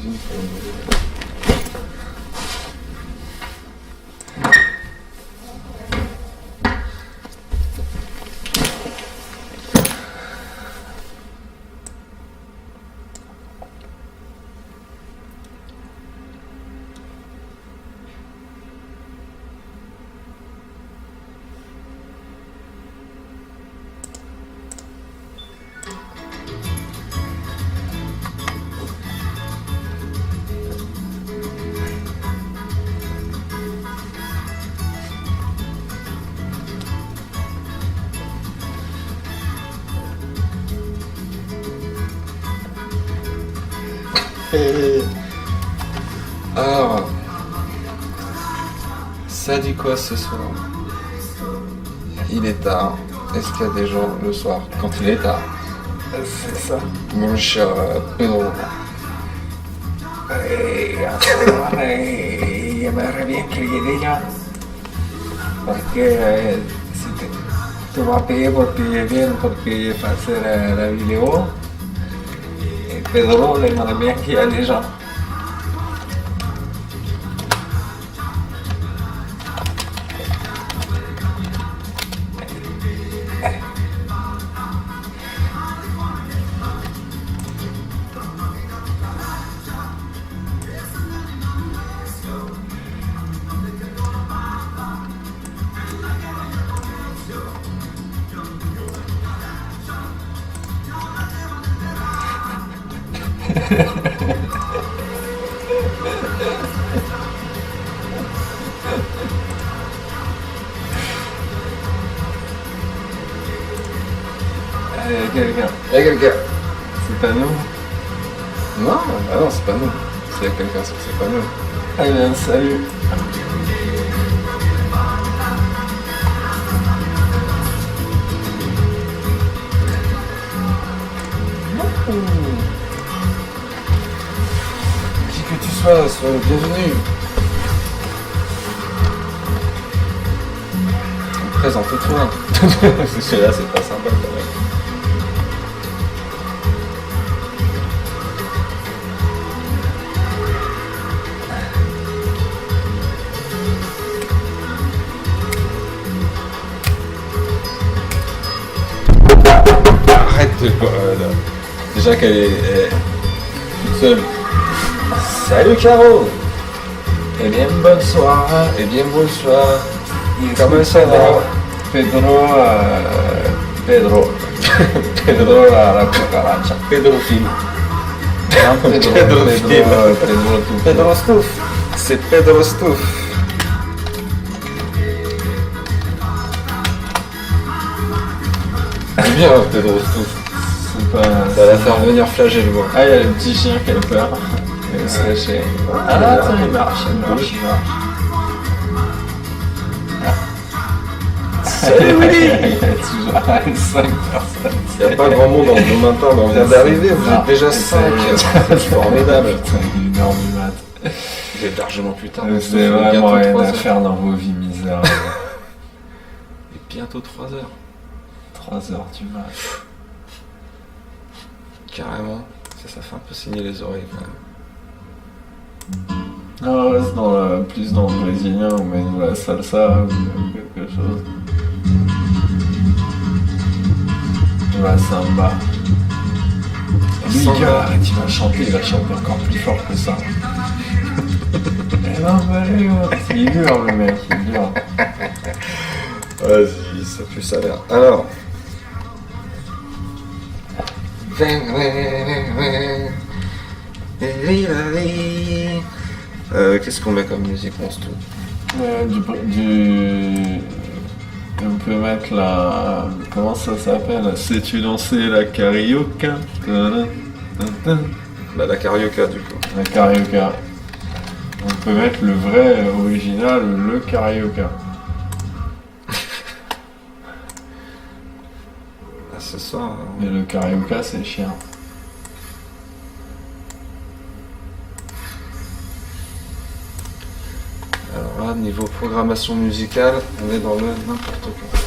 cuisine. Alors, ça dit quoi ce soir? Il est tard. Est-ce qu'il y a des gens le soir quand il est tard? C'est ça. Mon cher Pedro. J'aimerais bien qu'il y ait des gens. Parce que tu m'as payé pour que je vienne pour que je fasse la vidéo. Et Pedro, il aimerait bien qu'il y ait des gens. Il y a quelqu'un. Il y a quelqu'un. C'est pas nous. Non, bah non, c'est pas nous. S'il y a quelqu'un, c'est pas nous. Eh bien, salut. Qui que tu sois le bienvenu. Présente-toi. Celui-là, c'est pas sympa quand même. Arrête de là. Déjà qu'elle est toute seule. Salut Caro. Eh bien, bonne soirée. Eh bien bonsoir. Comment ça va? Pedro, Pedro la cucaracha. Pédophile. Non, Pedro, Pédophile. Pedro tout. Pedro Stouff. C'est Pedro Stouff. C'est bien Pedro Stouff. C'est pas... Ça va faire venir flageller moi. Ah, il y a le petit chien qui a peur. Il va se lâcher. Ah là, tiens, il marche. Salut Willy. Il y a toujours 5 personnes. Il n'y a pas grand monde en bon matin, mais on vient d'arriver, vous êtes déjà 5. C'est formidable. Putain, il est 1h du mat. Vous êtes largement plus tard. Vous avez vraiment rien à faire dans vos vies misérables. Et bientôt 3 heures. 3h du mat. Carrément. Ça fait un peu saigner les oreilles quand même. Non, reste plus dans le brésilien ou même la salsa ou quelque chose. La samba. Lui, Samba. arrête, il va chanter encore plus fort que ça. Eh non, allez, il hurle le mec, il hurle. Vas-y, ça pue ça l'air. Alors. Qu'est-ce qu'on met comme musique, monstre? On peut mettre la... Comment ça s'appelle? Sais-tu danser la carioca? Bah, la carioca du coup. La carioca. On peut mettre le vrai original, le carioca. Ah, c'est ça. Hein. Mais le carioca, c'est chiant. Alors là, niveau programmation musicale, on est dans le n'importe quoi.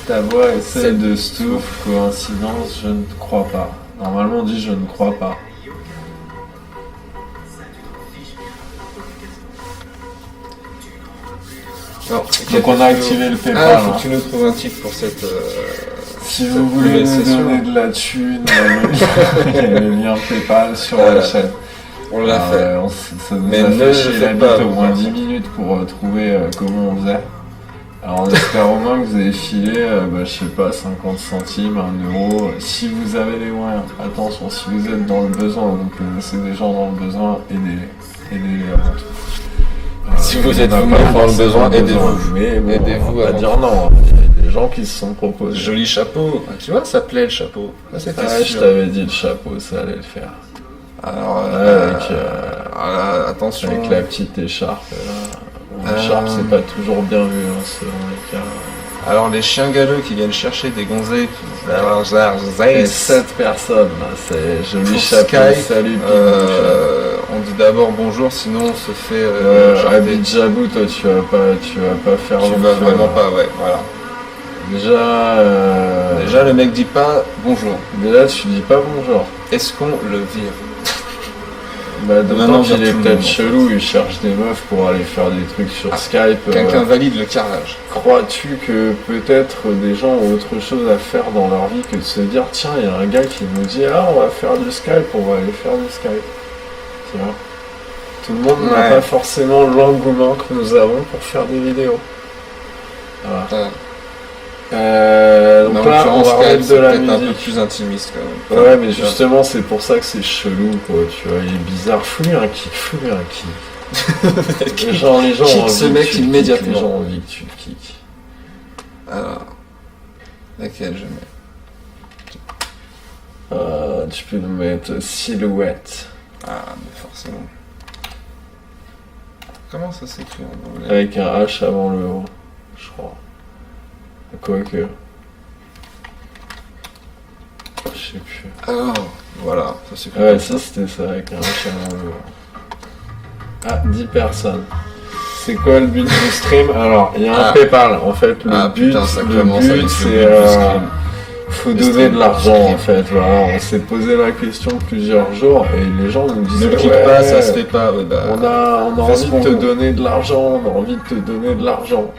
Ta voix est celle de Stouff, coïncidence, je ne crois pas. Normalement on dit je ne crois pas. Non, Donc on a activé le PayPal. Ah, faut que tu nous trouves un titre pour cette. Si vous voulez nous donner de la thune, il y a le lien PayPal sur la chaîne. On l'a fait. Ça nous Mais a ne fait le chier faites la bite pas, au moins vous. 10 minutes pour trouver comment on faisait. Alors on espère au moins que vous avez filé, je sais pas, 50 centimes, 1 euro. Si vous avez les moyens, attention, si vous êtes dans le besoin, vous connaissez des gens dans le besoin, aidez-les. Aidez-les avant tout. Si vous êtes on n'a vous-même pas dans le forcément besoin, aidez-vous. Mais bon, Aidez-vous on va pas avant dire tout. non. Il y a des gens qui se sont proposés. Joli chapeau. Ah, tu vois, ça plaît le chapeau. Ah, c'était Ouais, je sûr. t'avais dit le chapeau, ça allait le faire. Alors, Avec attention. avec la petite écharpe. Là. Bon, Euh, l'écharpe, c'est pas toujours bien vu, hein, selon les cas. Alors, les chiens galeux qui viennent chercher des gonzés. Et 7 personnes, là, c'est joli Pour chapeau. Skype, Salut, on dit d'abord bonjour, sinon on se fait jarter. Habit Jabou, toi, tu vas pas faire Tu long vas feu, vraiment là. pas, ouais, voilà. Déjà, Le mec dit pas bonjour. déjà, tu dis pas bonjour. Est-ce qu'on le vire? Bah, d'autant Maintenant, qu'il vire est tout le peut-être monde, en chelou, il cherche des meufs pour aller faire des trucs sur Ah, Skype. Quelqu'un valide le carrelage. Crois-tu que peut-être des gens ont autre chose à faire dans leur vie que de se dire tiens, il y a un gars qui nous dit ah, on va faire du Skype, on va aller faire du Skype. Tu vois, tout le monde n'a Ouais. pas forcément l'engouement que nous avons pour faire des vidéos. Voilà. Ouais. Donc Mais en là, on l'occurrence, va Skype, remettre de c'est la peut-être un peu musique. plus intimiste quand même. Ouais, mais justement, c'est pour ça que c'est chelou, quoi. Tu vois, il est bizarre. Fous-lui un kick. Genre, les gens Kick ont envie ce que mec tu le kicks, immédiatement. Les gens ont envie que tu le kicks. Alors, laquelle je mets? Tu peux nous mettre silhouette Ah, mais forcément. Comment ça s'écrit en anglais? avec un H avant le O, je crois. Quoique. Je sais plus. Alors, voilà, ça s'écrit Ouais, comme ça c'était ça, avec un H avant le O. Ah, 10 personnes. C'est quoi le but du stream? Alors, il y a un Ah. PayPal. En fait, le but, putain, ça le commence but avec le c'est... but du stream. faut Le donner stream, de l'argent le en fait. Voilà, on s'est posé la question plusieurs jours et les gens nous Ne disaient le clique ouais, pas, ça se fait pas. Ouais, bah, On a fais envie ce de qu'on te veut. donner de l'argent, on a envie de te donner de l'argent.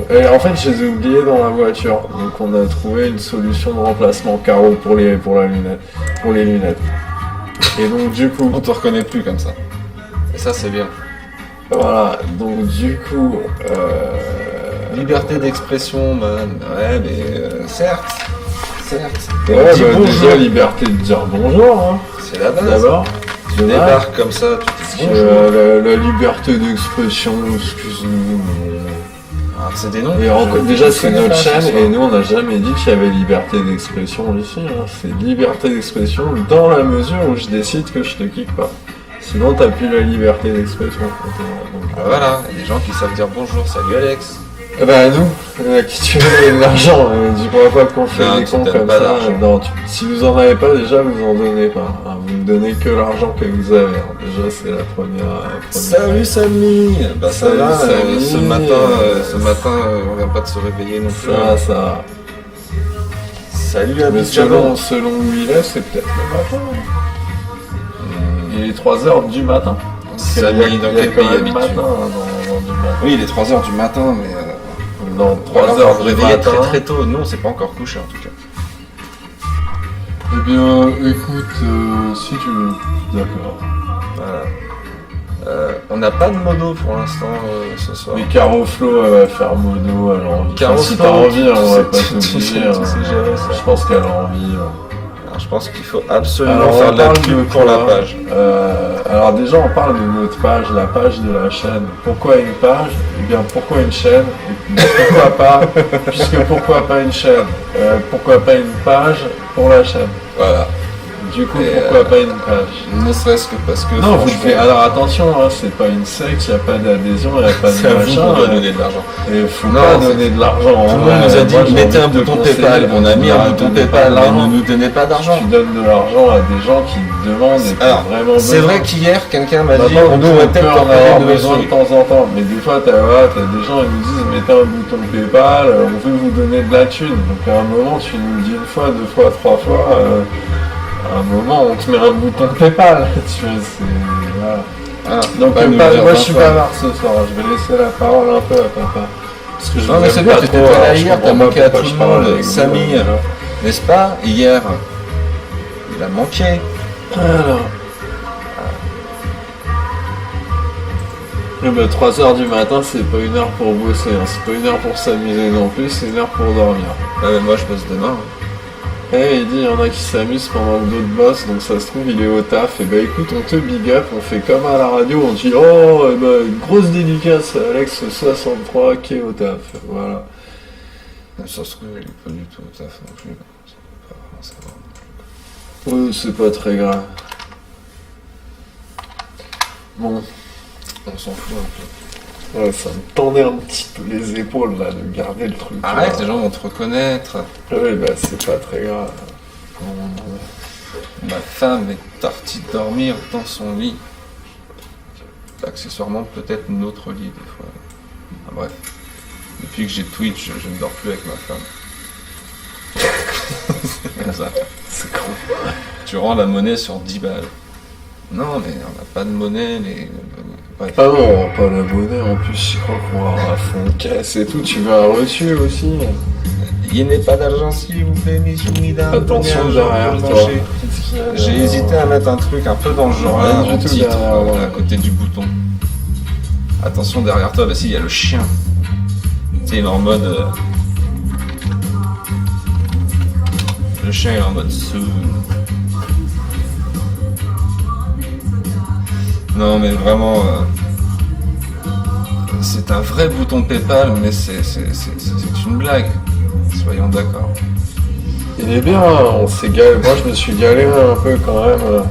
Et en fait, je les ai oubliés dans la voiture. Donc, on a trouvé une solution de remplacement carreau pour les lunettes. Et donc, du coup, On te reconnaît plus comme ça. Et ça, c'est bien. voilà. Donc, du coup, Liberté d'expression, man. Ouais, mais certes. Et ouais, on dit bah, bonjour. déjà, liberté de dire bonjour, hein, C'est la base. d'abord. Tu débarques comme ça, tu Parce dis que, bonjour. la liberté d'expression, excuse-nous. Alors, c'est des noms. Déjà, c'est connais notre pas, ce chaîne soir. et nous, on n'a jamais dit qu'il y avait liberté d'expression ici. Hein. C'est liberté d'expression dans la mesure où je décide que je te kick pas. Sinon, t'as plus la liberté d'expression. Donc, Ah, voilà, il y a des gens qui savent dire bonjour, salut Alex. Bah, nous, à qui tu veux donner de l'argent, tu crois pas qu'on fait Non, des tu cons donnes comme pas ça. d'argent. Non, si vous en avez pas, déjà, vous en donnez pas. Hein. Vous ne donnez que l'argent que vous avez. Hein. Déjà, c'est la première. Salut Samy. Bah ça Salut, va, Samy. ce matin, on vient pas de se réveiller non plus. Ça. Salut Mais Abidjan. selon où il est, c'est peut-être le matin. Il est 3h du matin. Samy, dans quel pays habite-tu habites-tu? Oui, il est 3h du matin, mais Dans 3 3 heures heures vous du réveiller matin. très très tôt. Nous, on s'est pas encore couché en tout cas. Eh bien, écoute, si tu veux. D'accord. Voilà. On n'a pas de modo pour l'instant ce soir. Mais Caro Flo, elle va faire mono, elle a envie. Caro Si Flo, t'as envie, on va tu pas sais- tu t'obliger. sais- tu sais gérer ça. Je pense qu'elle a envie. Alors, je pense qu'il faut absolument Alors, faire on de la parle pub de pour la quoi page. Alors déjà, on parle de notre page, la page de la chaîne. Pourquoi une page? Eh bien, pourquoi une chaîne? Et puis, pourquoi pas? Puisque pourquoi pas une chaîne? Pourquoi pas une page pour la chaîne? Voilà. Du coup, Et, pourquoi pas une page? Ne serait-ce que parce que. Non, vous franchement, devez. Alors attention, hein, c'est pas une secte, il n'y a pas d'adhésion, il n'y a pas c'est à de vous machin. qu'on doit donner de l'argent. Et faut Non, pas c'est- donner de l'argent. Tout le monde nous a dit mettez un bouton PayPal. On a mis un bouton PayPal, mais ne nous donnez pas d'argent. Tu donnes de l'argent à des gens qui te demandent et qui ont Alors, vraiment c'est besoin. vrai qu'hier, quelqu'un m'a dit Maintenant, on devrait peut-être en partager avoir de besoin de trucs. temps en temps, mais des fois t'as des gens qui nous disent mettez un bouton PayPal, on veut vous donner de la thune. Donc à un moment tu nous le dis une fois, deux fois, trois fois, à un moment on te met un bouton PayPal. Tu vois, c'est. Voilà. Ah, Donc pas nous moi dire je 20 suis fois. bavard ce soir, je vais laisser la parole un peu à papa. Parce que je Non mais c'est bien, t'étais pas là hier, t'as manqué à tout le monde. Samy, Samy, n'est-ce pas, hier, il a manqué. alors. 3h du matin, c'est pas une heure pour bosser, hein. C'est pas une heure pour s'amuser non plus, c'est une heure pour dormir. Moi je bosse demain. Il dit, il y en a qui s'amusent pendant que d'autres bossent, donc ça se trouve, il est au taf. Et écoute, on te big up, on fait comme à la radio, on dit, oh, une grosse dédicace à Alex63 qui est au taf. Voilà. Ça se trouve, il est pas du tout au taf non plus. C'est pas vraiment savoir. C'est pas très grave. Bon. On s'en fout un peu. Ouais, ça me tendait un petit peu les épaules là, de garder le truc. Arrête, les gens vont te reconnaître. Oui, c'est pas très grave. Ma femme est partie dormir dans son lit. Accessoirement, peut-être notre lit des fois. Bref. Depuis que j'ai Twitch, je ne dors plus avec ma femme. C'est comme ça. C'est con. Tu rends la monnaie sur 10 balles. Non, mais on n'a pas de monnaie, bref. Ah non, pas la monnaie, en plus je crois qu'on va avoir un fond de caisse et tout, tu veux un reçu aussi. Il n'est pas d'argent s'il vous plaît, mesdames. Attention derrière toi. J'ai hésité à mettre un truc un peu dans le genre, là, en titre, à côté du bouton. Attention derrière toi, bah si, il y a le chien. Tu sais, il est en mode... Le chien il est en mode soul. Non mais vraiment, c'est un vrai bouton PayPal, mais c'est une blague. Soyons d'accord. Il est bien, on s'est galéré. Moi je me suis galéré un peu quand même.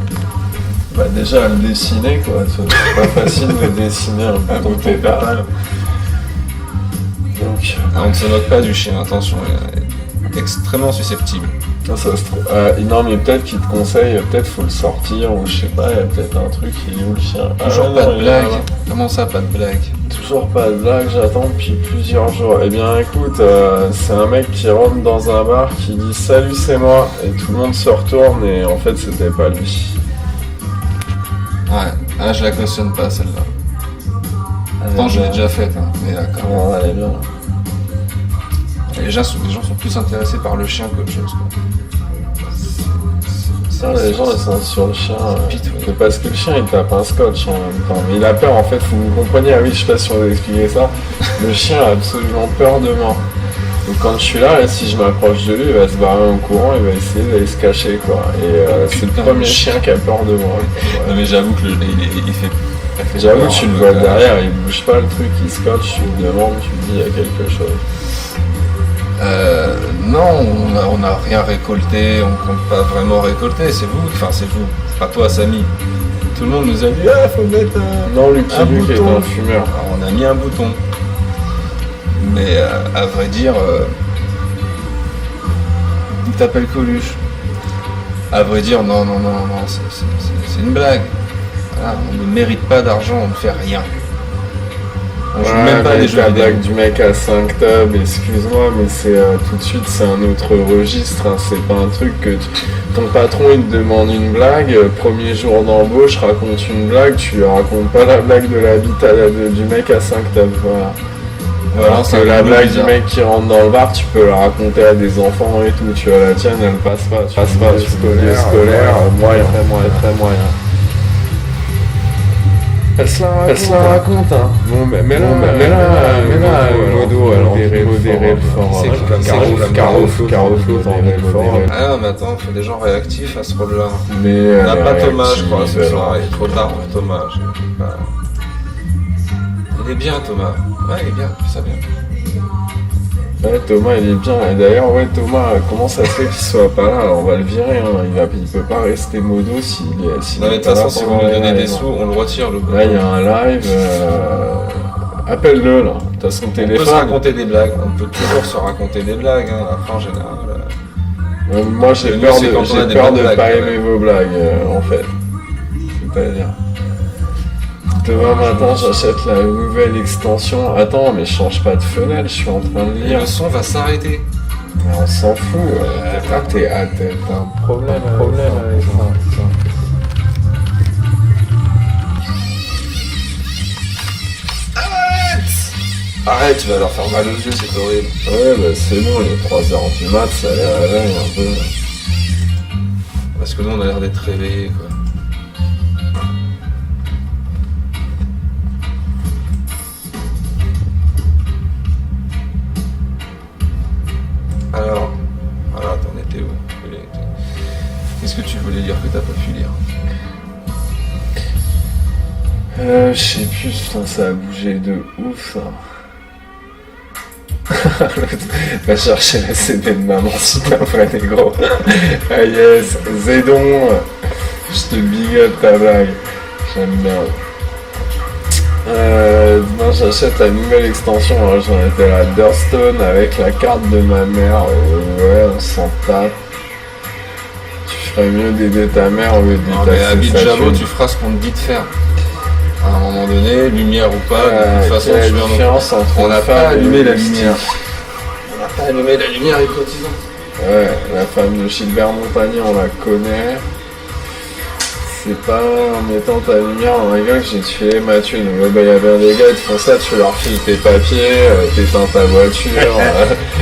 Déjà à le dessiner quoi. C'est pas facile de dessiner un bouton PayPal. Donc. On ne se moque pas du chien, attention, il est extrêmement susceptible. Ça se trouve. Non mais peut-être qu'il te conseille, peut-être faut le sortir ou je sais pas, il y a peut-être un truc, il est où le chien? Toujours pas de blague. Comment ça pas de blague? Toujours pas de blague, j'attends depuis plusieurs jours. Eh bien écoute, c'est un mec qui rentre dans un bar qui dit salut c'est moi et tout le monde se retourne et en fait c'était pas lui. Ouais, je la cautionne pas celle-là. Pourtant je l'ai déjà faite, hein. Mais d'accord. Non, elle est bien. Les gens sont plus intéressés par le chien qu'autre chose, quoi. Les gens ils sont sur le chien, c'est parce que le chien il tape un scotch en même temps, mais il a peur en fait, vous comprenez, oui je sais pas si on va expliquer ça, le chien a absolument peur de moi. Donc quand je suis là, et si je m'approche de lui, il va se barrer en courant, il va essayer d'aller se cacher quoi. Et c'est le premier chien qui a peur de moi. Ouais. Non mais j'avoue que il fait... J'avoue que tu le vois derrière, il bouge pas le truc, il scotche, tu le demandes, tu lui dis il y a quelque chose. Non, on n'a rien récolté, on compte pas vraiment récolter, c'est vous, pas toi Samy. Tout le monde nous a dit faut mettre non, Lucky un Luke est bouton. un fumeur. Alors, on a mis un bouton. Mais à vrai dire, il t'appelle Coluche. À vrai dire, non, c'est une blague. Voilà, on ne mérite pas d'argent, on ne fait rien. On joue même pas les jeux la vidéo. blague du mec à 5 tabs, excuse-moi, mais c'est tout de suite c'est un autre registre, hein. C'est pas un truc que ton patron il te demande une blague, premier jour d'embauche, raconte une blague, tu lui racontes pas la blague de la bite du mec à 5 tabs, voilà. Alors que la blague du mec qui rentre dans le bar, tu peux la raconter à des enfants et tout, tu vois, la tienne elle passe pas, scolaire, moyen, très moyen. Elle se la raconte, hein. Bon, mais là, Modo, alors modéré le fort. Caroflo, t'enlèves le fort. Ah non, mais attends, il faut des gens réactifs à ce rôle-là. Mais on n'a pas Thomas, je crois, ce soir. Il est trop tard pour Thomas. Il est bien, Thomas. Ouais, il est bien, ça bien. Ouais, Thomas, il est bien. Et d'ailleurs, Thomas, comment ça se fait qu'il soit pas là? Alors, on va le virer, hein. Il peut pas rester modo s'il est. Non, mais de toute façon, si vous lui donnez des sous, on le retire, le bouton. Là, il y a un live. Appelle-le, là. T'as son téléphone. On peut se raconter des blagues. On peut toujours se raconter des blagues, hein. Après, en général. Moi, j'ai peur de pas aimer vos blagues, en fait. C'est-à-dire. Demain matin, j'achète la nouvelle extension. Attends, mais je change pas de fenêtre, je suis en train de lire. Le son va s'arrêter. Mais on s'en fout. T'as un problème avec ça. Arrête, tu vas leur faire mal aux yeux, c'est horrible. Ouais, bah c'est bon, il est 3h du mat, ça les réveille un peu. Parce que nous, on a l'air d'être réveillés, quoi. Alors, t'en étais où? Qu'est-ce que tu voulais lire que t'as pas pu lire? Je sais plus, putain, ça a bougé de ouf, ça. Va chercher la CD de maman si t'es un vrai négro. Ah yes, Zedon, je te big up ta blague. J'aime bien. Demain j'achète la nouvelle extension, hein. J'en étais à Durstone avec la carte de ma mère. Ouais, on s'en tape. Tu ferais mieux d'aider ta mère au lieu de Non, mais à Bijabo, tu feras ce qu'on te dit de faire. À un moment donné, lumière ou pas, de toute façon, tu viens on n'a pas allumé la lumière. On n'a pas allumé la lumière hypnotisante. Ouais, la femme de Gilbert Montagnier, on la connaît. C'est pas en mettant ta lumière dans la gueule que j'ai tué Mathieu. Donc, bah, y a bien des gars, ils te font ça, tu leur files tes papiers, t'éteins ta voiture,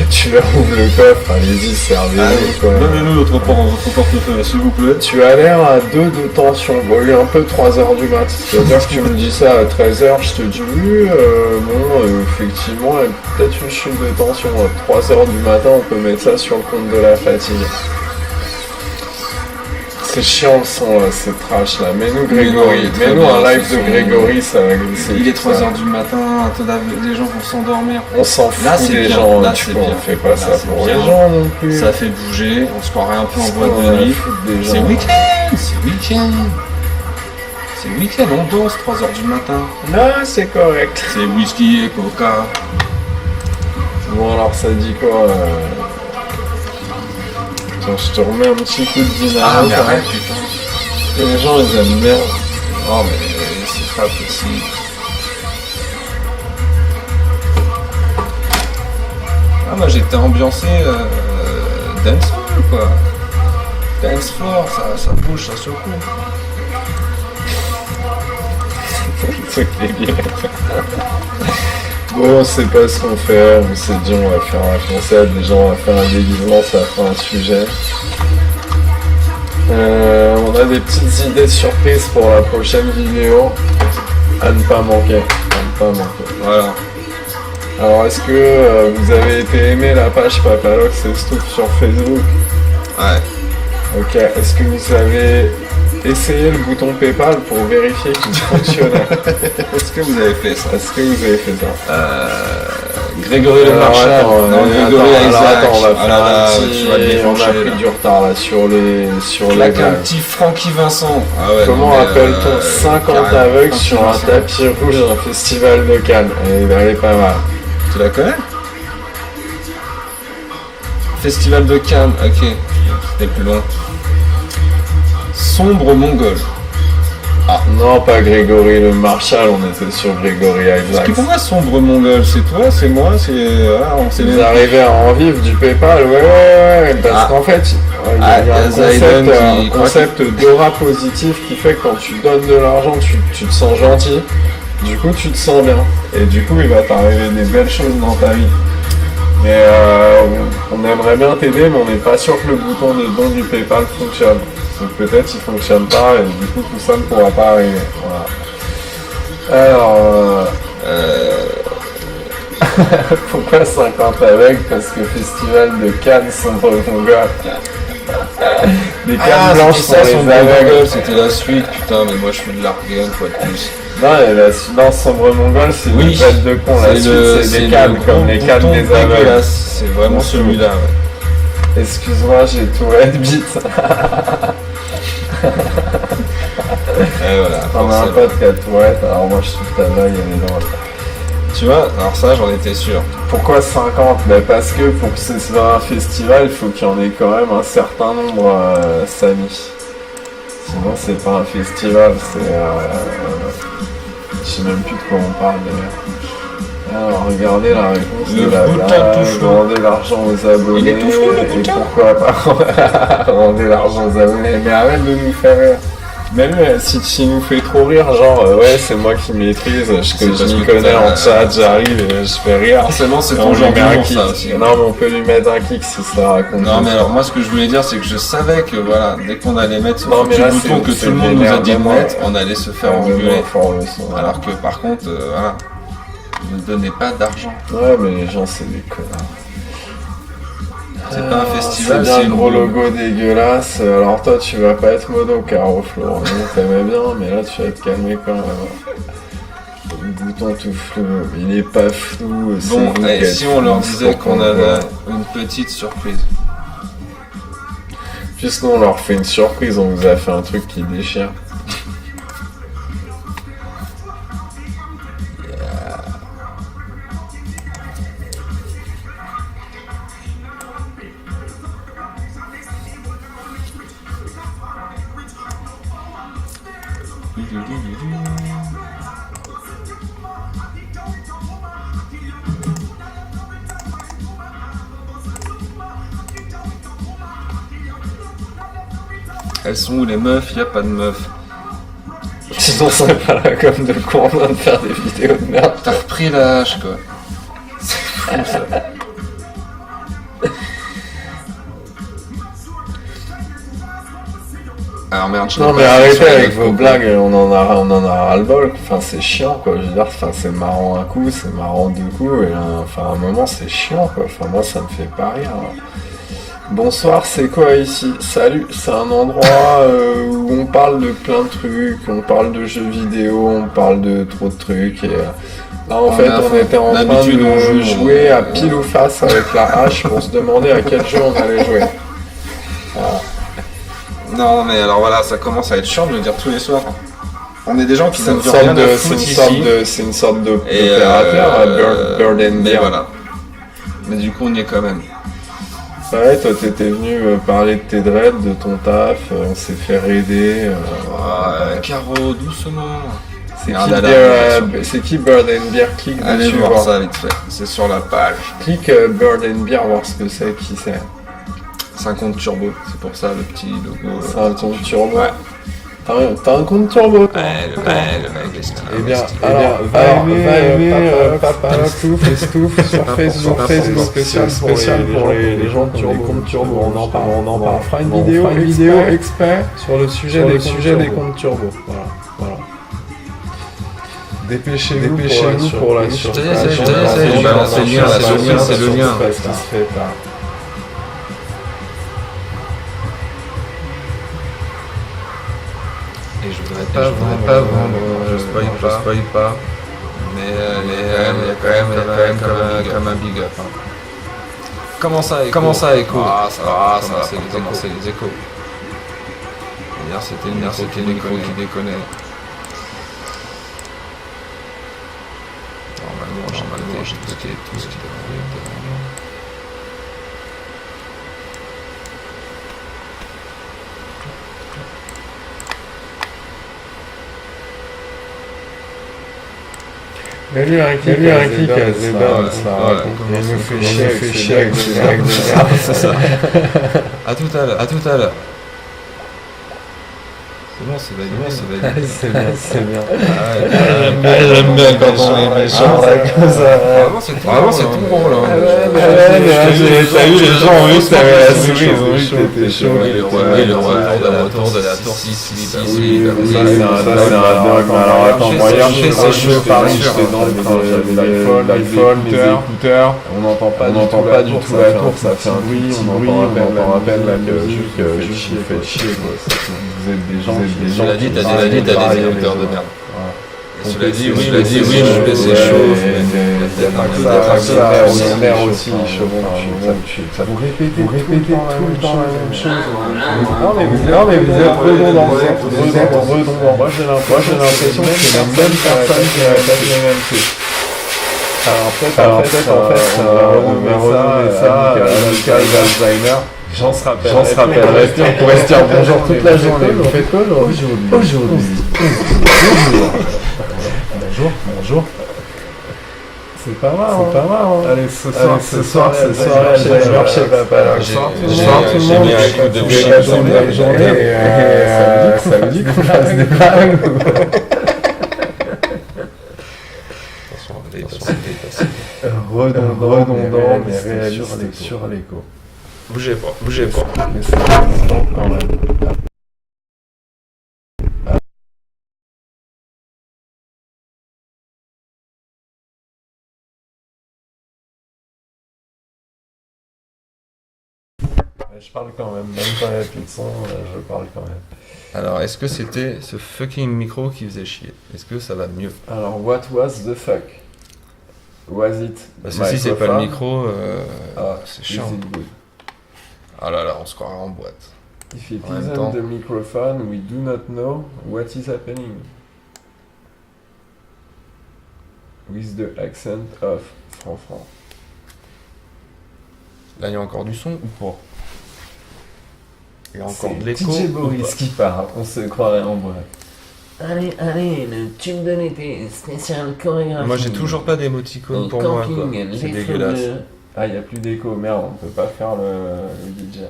tu leur ouvres le coffre, allez-y, servez-nous, quoi. Donnez-nous votre portefeuille, s'il vous plaît. Tu as l'air à 2 de tension. Bon, il est un peu 3h du mat. C'est-à-dire que tu me dis ça à 13h, je te dis oui, effectivement, il y a peut-être une chute de tension. À 3h du matin, on peut mettre ça sur le compte de la fatigue. C'est chiant le son là, c'est trash là. Mets-nous Grégory, mets-nous un live de Grégory, ça va glisser. Il est 3h du matin, les gens vont s'endormir. On s'en fout là, des bien. gens, là, tu c'est vois, bien. on fait pas là, ça pour les gens non plus. Ça fait bouger, on se croirait un peu en boîte de nuit. C'est week-end, c'est week-end. C'est week-end, on danse 3h du matin. Non, c'est correct. C'est whisky et coca. Bon alors ça dit quoi Tiens, je te remets un petit coup de dynamite. Ah mais arrête putain. Les gens ils aiment bien. Oh mais c'est pas possible. Ah moi j'étais ambiancé dancehall quoi. Dance floor, ça bouge, ça secoue. C'est débile. Bon, on sait pas ce qu'on fait, on s'est dit on va faire un concept, déjà on va faire un déguisement, ça fera un sujet. On a des petites idées surprises pour la prochaine vidéo, à ne pas manquer, Voilà. Alors est-ce que vous avez été aimé la page Papalox et Stouff sur Facebook? Ouais. Ok, est-ce que vous avez essayé le bouton PayPal pour vérifier qu'il fonctionnait? Est-ce que vous avez fait ça? Est-ce que vous avez fait ça? Grégory Le Marchal, Grégory Isaac. Attends, on va faire un petit... tu vas le on a pris du retard là sur les Avec un blagues. petit Francky Vincent. Ah ouais, Comment appelle-t-on 50 carrément, aveugles Francky sur un Vincent. tapis rouge dans un festival de Cannes? Elle est pas mal. Tu la connais? Festival de Cannes, ok. C'était plus loin. Sombre mongol. Ah non, pas Grégory Le Marchal, on était sur Grégory Parce que Isaac. pourquoi sombre mongol? C'est toi, c'est moi, c'est... Ah, on s'est Vous arrivez à en vivre du PayPal, ouais, parce Ah. qu'en fait, il y Ah, a y a un Zayden qui concept d'aura positif qui fait que quand tu donnes de l'argent, tu te sens gentil, du coup tu te sens bien, et du coup il va t'arriver des belles choses dans ta vie. Mais on aimerait bien t'aider, mais on n'est pas sûr que le bouton de don du PayPal fonctionne. Donc peut-être il fonctionne pas, et du coup tout ça ne pourra pas arriver. Voilà. Alors... Pourquoi 50 aveugles? Parce que festival de Cannes sombre mongol. Des Cannes blanches pour les aveugles. C'était la suite, putain, mais moi je fais de l'argane, quoi de plus. Non, sombre mongol, c'est une tête de con. La suite, c'est des Cannes, comme les Cannes des aveugles. C'est vraiment celui-là, ouais. Excuse-moi, j'ai Tourette bite. Et voilà. On a un pote qui a Tourette, alors moi je trouve ta blague, elle est drôle. Tu vois, alors ça j'en étais sûr. Pourquoi 50? Parce que pour que ce soit un festival, il faut qu'il y en ait quand même un certain nombre, Samy. Sinon c'est pas un festival, c'est... je sais même plus de quoi on parle d'ailleurs. Alors regardez la réponse Le de la bouton blague, tout chaud. rendez l'argent aux abonnés. Il est tout chaud, le et bouton. pourquoi pas rendez l'argent aux abonnés, mais arrête de nous faire rire. Même si tu nous fais trop rire, genre ouais c'est moi qui maîtrise, je parce m'y que connais t'as- en chat, j'arrive et je fais rire. Forcément, c'est Et ton on lui genre met un d'humour, kick. ça aussi. Non mais on peut lui mettre un kick si ça raconte. Non, mais alors moi, ce que je voulais dire, c'est que je savais que voilà, dès qu'on allait mettre ce Non, mais foutu là, bouton que c'est tout le monde nous a dit de vénère, mettre, vraiment. on allait se faire vraiment engueuler. fort le son. Alors que par contre, voilà, ne donnez pas d'argent. Ouais mais les gens c'est des connards. C'est pas un festival, c'est bien c'est le une gros boule. logo dégueulasse. Alors toi tu vas pas être mono Caro Florent, t'aimais bien mais là tu vas te calmer quand même. Le bouton tout flou, il est pas flou. c'est Bon, vous et qui êtes si on leur flou, disait pour qu'on qu'on avait voit. une petite surprise. Puisque nous on leur fait une surprise, on vous a fait un truc qui déchire. Elles sont où les meufs? Y a pas de meufs. Sinon on serait pas là comme de con en train de faire des vidéos de merde. T'as repris l'âge, quoi. C'est fou, ça. Alors merde, je Non l'ai mais pas fait arrêtez sur les avec meufs vos complets. blagues, on en a ras le bol. Enfin c'est chiant quoi. Je veux dire, enfin c'est marrant un coup, c'est marrant deux coups et enfin à un moment c'est chiant quoi. Enfin moi ça me fait pas rire. Bonsoir, c'est quoi ici? Salut, c'est un endroit où on parle de plein de trucs, on parle de jeux vidéo, on parle de trop de trucs et là en fait on était en train D'habitude, on de joue, jouer à pile ou face avec la hache pour se demander à quel jeu on allait jouer. Non, mais alors voilà, ça commence à être chiant de le dire tous les soirs. On est des gens qui C'est n'ont une plus sorte rien à de, foutre c'est une ici. sorte de, c'est une sorte de Et d'opérateur, Bird and mais Beer. voilà. Mais du coup, on y est quand même. Ouais, toi t'étais venu parler de tes dreads, de ton taf, on s'est fait raider. Caro, doucement. C'est Ah qui, là là, c'est qui Bird and Beer? Clique Allez dessus, voir voir. ça vite fait. C'est sur la page. Clique Bird and Beer, voir ce que c'est, qui c'est. C'est un compte turbo. C'est pour ça le petit logo. C'est un compte turbo. Ouais. T'as un compte turbo toi? Le mec, est Eh bien, va aimer Papa Stouff sur Facebook spécial pour les gens qui ont des comptes turbo. On en parle. On fera une vidéo expert sur le sujet des comptes turbo. Voilà. Dépêchez-vous pour la surprise. Ça y est, on balance le lien, c'est le lien. Et je voudrais pas vendre, je spoil pas. Mais il y a quand même un big up. Hein. Comment ça, écho? Ah, ça va, commencer les échos. Hier, c'était le micro qui déconnait. Normalement, j'ai tout ce qui devait être. Il y a eu un clic à Zedon, ça. Il nous fait chier avec des blagues de merde. C'est ça. À tout à l'heure. C'est bon, c'est validé. C'est bien. J'aime bien quand on est méchant, comme ça. Vraiment, c'est ton rôle. Hein. T'as vu, les gens ont vu que t'avais la souris, ils ont vu que t'étais chaud. Oui, le retour de la tour 6 Oui, ça c'est un dog. Alors attends, moi hier je suis Paris, j'étais dans le train, j'avais l'iPhone, mes écouteurs, on n'entend pas du tout la tour, ça fait un bruit, on entend à peine là que juste vous faites chier quoi. Vous êtes des gens Cela dit, t'as des écouteurs de merde. Cela dit, oui, le PC chauffe. On est mère aussi, vous répétez tout le temps la même chose. Non mais vous êtes redondant. Moi j'ai l'impression que c'est la même personne qui répète les mêmes trucs. Alors peut-être on va renommer ça amical d'Alzheimer. J'en se rappellerai plus, on pourrait se dire bonjour toute la journée. Vous faites quoi aujourd'hui? Bonjour. C'est pas mal, hein. Allez, ce soir, c'est soirée, j'allais marcher papa. J'ai J'ai mis un coup de bougie passé dans une le belle journée et ça vous dit qu'on fasse des blagues. Redondant, mais réaliste sur l'écho. Bougez pas. Mais c'est important quand même. Je parle quand même quand il n'y a plus de son, je parle quand même. Alors, est-ce que c'était ce fucking micro qui faisait chier? Est-ce que ça va mieux? Alors, what was the fuck? Was it Parce que si c'est pas le micro, c'est is chiant. it good? Ah là là, on se croirait en boîte. If it En même isn't temps. the microphone, we do not know what is happening. With the accent of Franc. Là, il y a encore du son ou pas? Il y a encore de l'écho DJ ou Boris pas qui parle, on se croirait en boîte. Allez, tu me donnes tes spéciales chorégraphies. Moi, j'ai toujours pas d'émoticône pour moi, quoi. C'est dégueulasse. Ah, il n'y a plus d'écho, merde, on peut pas faire le DJ.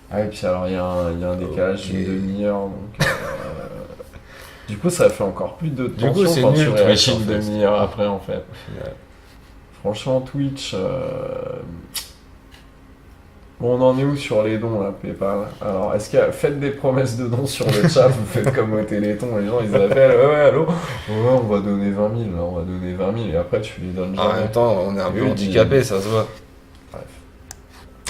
Ah, et puis alors, il y a un décalage Ok. d'une demi-heure, donc... Du coup, ça fait encore plus de Du coup, tension c'est quand nul, tu réagis Twitch, une en fait. demi-heure après, en fait. Franchement, Twitch... Bon, on en est où sur les dons, là, PayPal? Alors, faites des promesses de dons sur le chat, vous faites comme au Téléthon, les gens, ils appellent, ouais, allô? Ouais, on va donner 20 000, là, on va donner 20 000, et après, tu les donnes En jamais. même temps, on est un peu Oui, handicapé, ça se voit.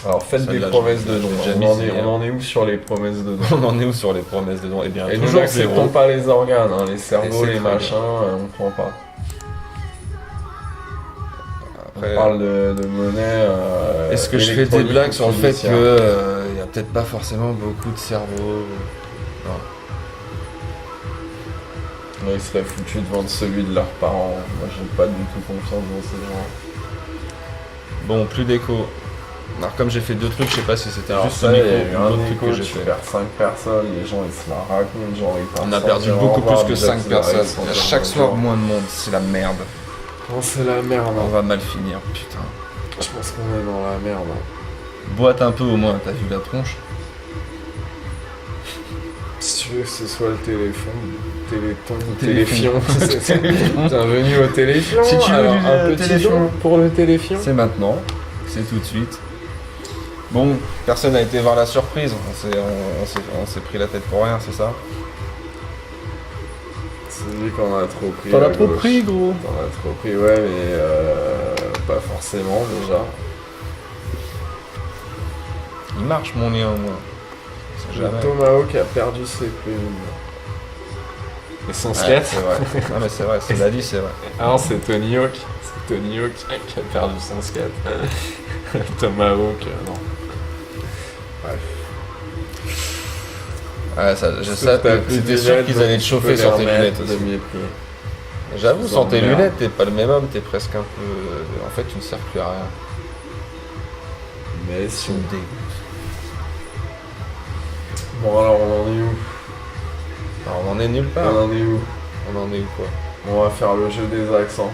Alors, faites Ça, des là, promesses je- de je dons. l'ai déjà On mis, c'est- en est où sur les promesses de dons? On en est où sur les promesses de dons? Eh bien, Et nous toujours n'acceptons zéro. pas les organes, hein, les Et cerveaux, c'est les très machins, on prend pas. Après, On parle de monnaie. est-ce que je fais des électronique blagues ou sur le fait fiduciaire. que il y a peut-être pas forcément beaucoup de cerveau? Ouais, ils seraient foutus de vendre celui de leurs parents. Moi, j'ai pas du tout confiance dans ces gens. Bon, plus d'écho. Alors, comme j'ai fait deux trucs, je sais pas si c'était un Juste ça, il y a eu ou un l'autre truc écho, que j'ai tu fait. perds 5 personnes, les gens ils se la racontent, genre ils partent On a sans perdu dire au beaucoup revoir, plus que déjà 5 qu'ils arrivent personnes. sans Il y a dire chaque bonjour. soir moins de monde, c'est la merde. Non, c'est la merde. On va mal finir, putain. Je pense qu'on est dans la merde. Boite un peu au moins, t'as vu la tronche? Si tu veux que ce soit le téléphone, Téléfion. Bienvenue au téléfion. Si tu veux alors, du un petit téléfion. don pour le téléfion. C'est maintenant, c'est tout de suite. Bon, personne n'a été voir la surprise, on s'est pris la tête pour rien, c'est ça? C'est lui qu'on a trop pris. T'en à as trop gauche. pris, gros. T'en as trop pris, ouais, mais pas forcément déjà. Il marche mon lien au moins. C'est Le jamais. Tomahawk a perdu ses plumes. Et son Ouais, skate. c'est vrai. Non mais c'est vrai, c'est l'a dit, c'est vrai. Ah non, c'est Tony Hawk. C'est Tony Hawk qui a perdu son skate. Tomahawk, non. Ouais, ça, je Sauf sais, que t'as plus de c'était sûr lunettes, qu'ils donc allaient te tu chauffer peux sur les tes remettre lunettes de aussi. mépris. J'avoue, sans tes Emmerde. lunettes, t'es pas le même homme, t'es presque un peu... En fait, tu ne sers plus à rien. Mais Tu si. me dégoûtes. Bon, alors on en est où? Alors, on en est nulle part. On en est où? On en est où, quoi? On va faire le jeu des accents.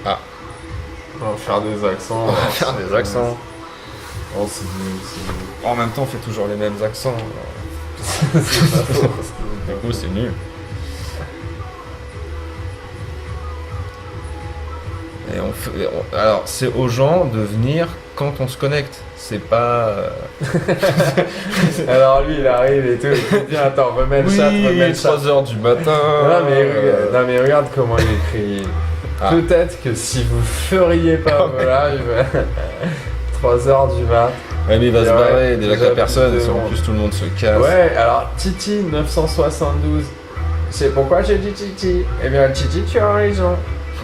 Ah. On va faire des accents. On va faire des accents. Oh, c'est nul, c'est nul. En même temps, on fait toujours les mêmes accents. C'est pas faux. Du coup, c'est nul. Et alors, c'est aux gens de venir quand on se connecte. C'est pas... Alors lui, il arrive et tout, il te dit attends, remets le chat, remets le chat. 3h du matin. Non mais regarde comment il écrit. Ah. Peut-être que si vous feriez pas vos lives, 3h du mat. Ouais, mais il va se Ouais, barrer, déjà que déjà la personne, plus de en monde. plus tout le monde se casse. Ouais, alors Titi 972. C'est pourquoi j'ai dit Titi. Eh bien Titi, tu as raison.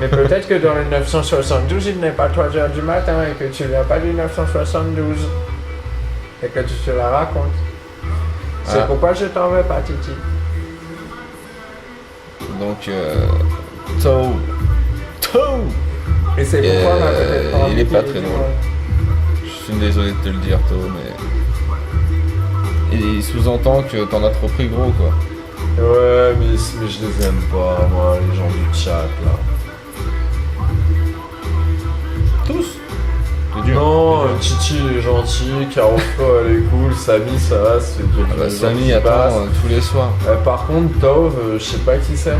Mais peut-être que dans le 972, il n'est pas 3h du matin et que tu viens pas du 972. Et que tu te la racontes. C'est Ah. pourquoi je t'en veux pas, Titi. Donc, Toe Et c'est Et, pourquoi on a peut-être pas il envie est pas qu'il très ait drôle. Je suis désolé de te le dire, Toe, mais... Et il sous-entend que t'en as trop pris gros, quoi. Ouais, mais je les aime pas, moi, les gens du chat, là. Non, Titi il est gentil, Caroflo elle est cool, Samy ça va, c'est Ah bah, Samy attend tous les soirs. Par contre, Tove, je sais pas qui c'est.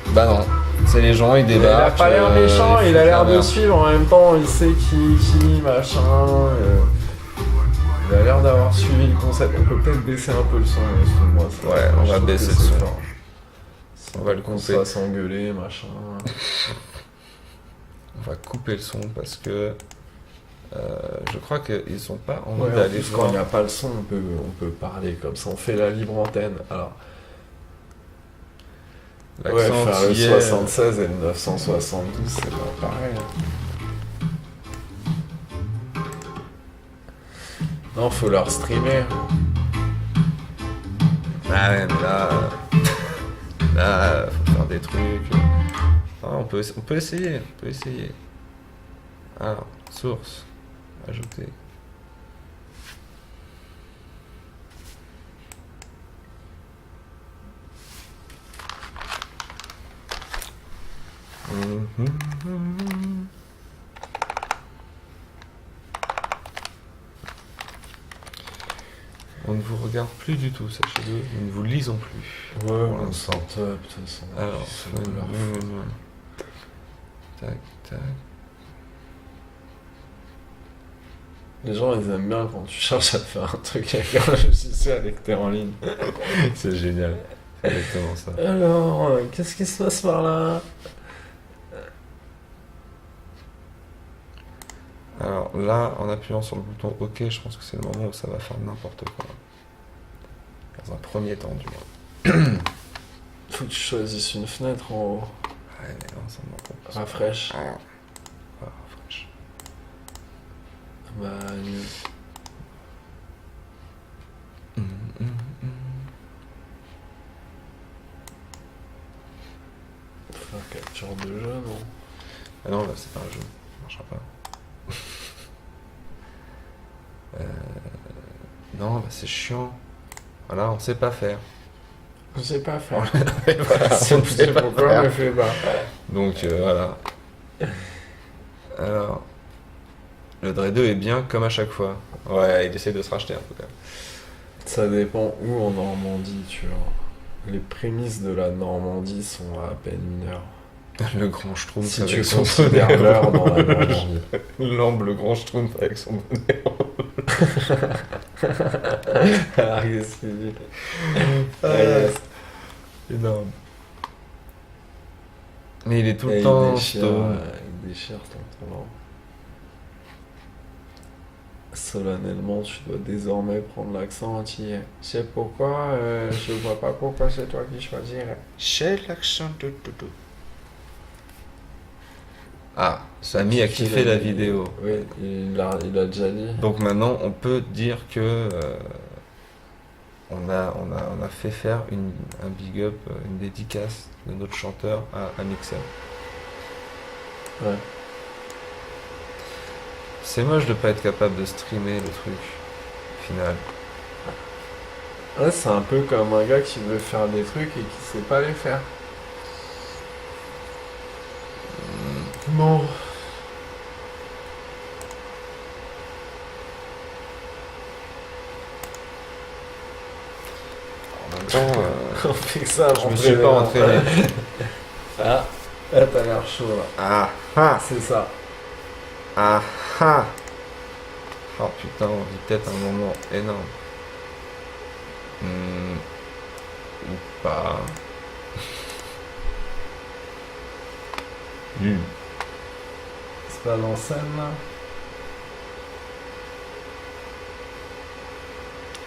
Bah non, c'est les gens, ils Il a débarquent. pas l'air méchant, il a foutent l'air la de merde. suivre en même temps, il sait qui, machin. Il a l'air d'avoir suivi le concept. On peut peut-être baisser un peu le son, excuse-moi. Ouais, on va baisser le son. On va le qu'on couper. soit s'engueuler, machin. On va couper le son parce que je crois qu'ils sont pas en Ouais, train en d'aller plus, quand voir. il n'y a pas le son, on peut parler comme ça, on fait la libre antenne. Alors, ouais, L'accent faire le antillais, 76 et le 972, c'est pas pareil. Non, faut leur streamer. Ah ouais, mais là, faut faire des trucs. Ah, on peut essayer, Alors, source, ajouter. On ne vous regarde plus du tout, sachez-le, nous ne vous lisons plus. Ouais, Pour on l'instant. s'en top, de toute façon. Alors, C'est de leur faute. tac, tac. Les gens, ils aiment bien quand tu cherches à faire un truc avec un logiciel et que t'es en ligne. C'est génial, c'est exactement ça. Alors, qu'est-ce qui se passe par là? Alors là, en appuyant sur le bouton OK, je pense que c'est le moment où ça va faire n'importe quoi. Dans un premier temps, du moins. Faut que tu choisisses une fenêtre en haut. Ouais, mais non, ça m'en propose. Rafraîche. Ah, fraîche. Bah, faire capture de jeu, non? Ah non, là, c'est pas un jeu. Ça marchera pas. Non, bah c'est chiant. Voilà, on sait pas faire. Je sais pas faire. Voilà, on ne sait pas Pourquoi on faire. le fait pas? Donc voilà. Alors, le Dre 2 est bien comme à chaque fois. Ouais, il essaie de se racheter un peu quand même. Ça dépend où en Normandie, tu vois. Les prémices de la Normandie sont à peine une heure. Le grand Schtroumpf Si tu avec son considères bonnet. l'heure dans la Normandie. Lambe, le grand Schtroumpf avec son bonnet. Ah, qu'est-ce qu'il dit? Énorme. Mais il est tout Et le temps il déchire ton talent. Solennellement, tu dois désormais prendre l'accent antillais. C'est pourquoi, je vois pas pourquoi c'est toi qui choisirais. Chez l'accent de doudou. Ah, Samy a kiffé la vidéo. Oui, il a déjà dit. Donc maintenant, on peut dire que on a fait faire un big up, une dédicace de notre chanteur à Mixer. Ouais. C'est moche de pas être capable de streamer le truc final. Ouais, c'est un peu comme un gars qui veut faire des trucs et qui sait pas les faire. Non. En même temps, On fait ça, je me suis pas entraîné. Ah, là, t'as l'air chaud là. Ah ah C'est ça. ah ah. Oh putain, on vit peut-être un moment énorme. Ou pas. C'est pas dans scène là.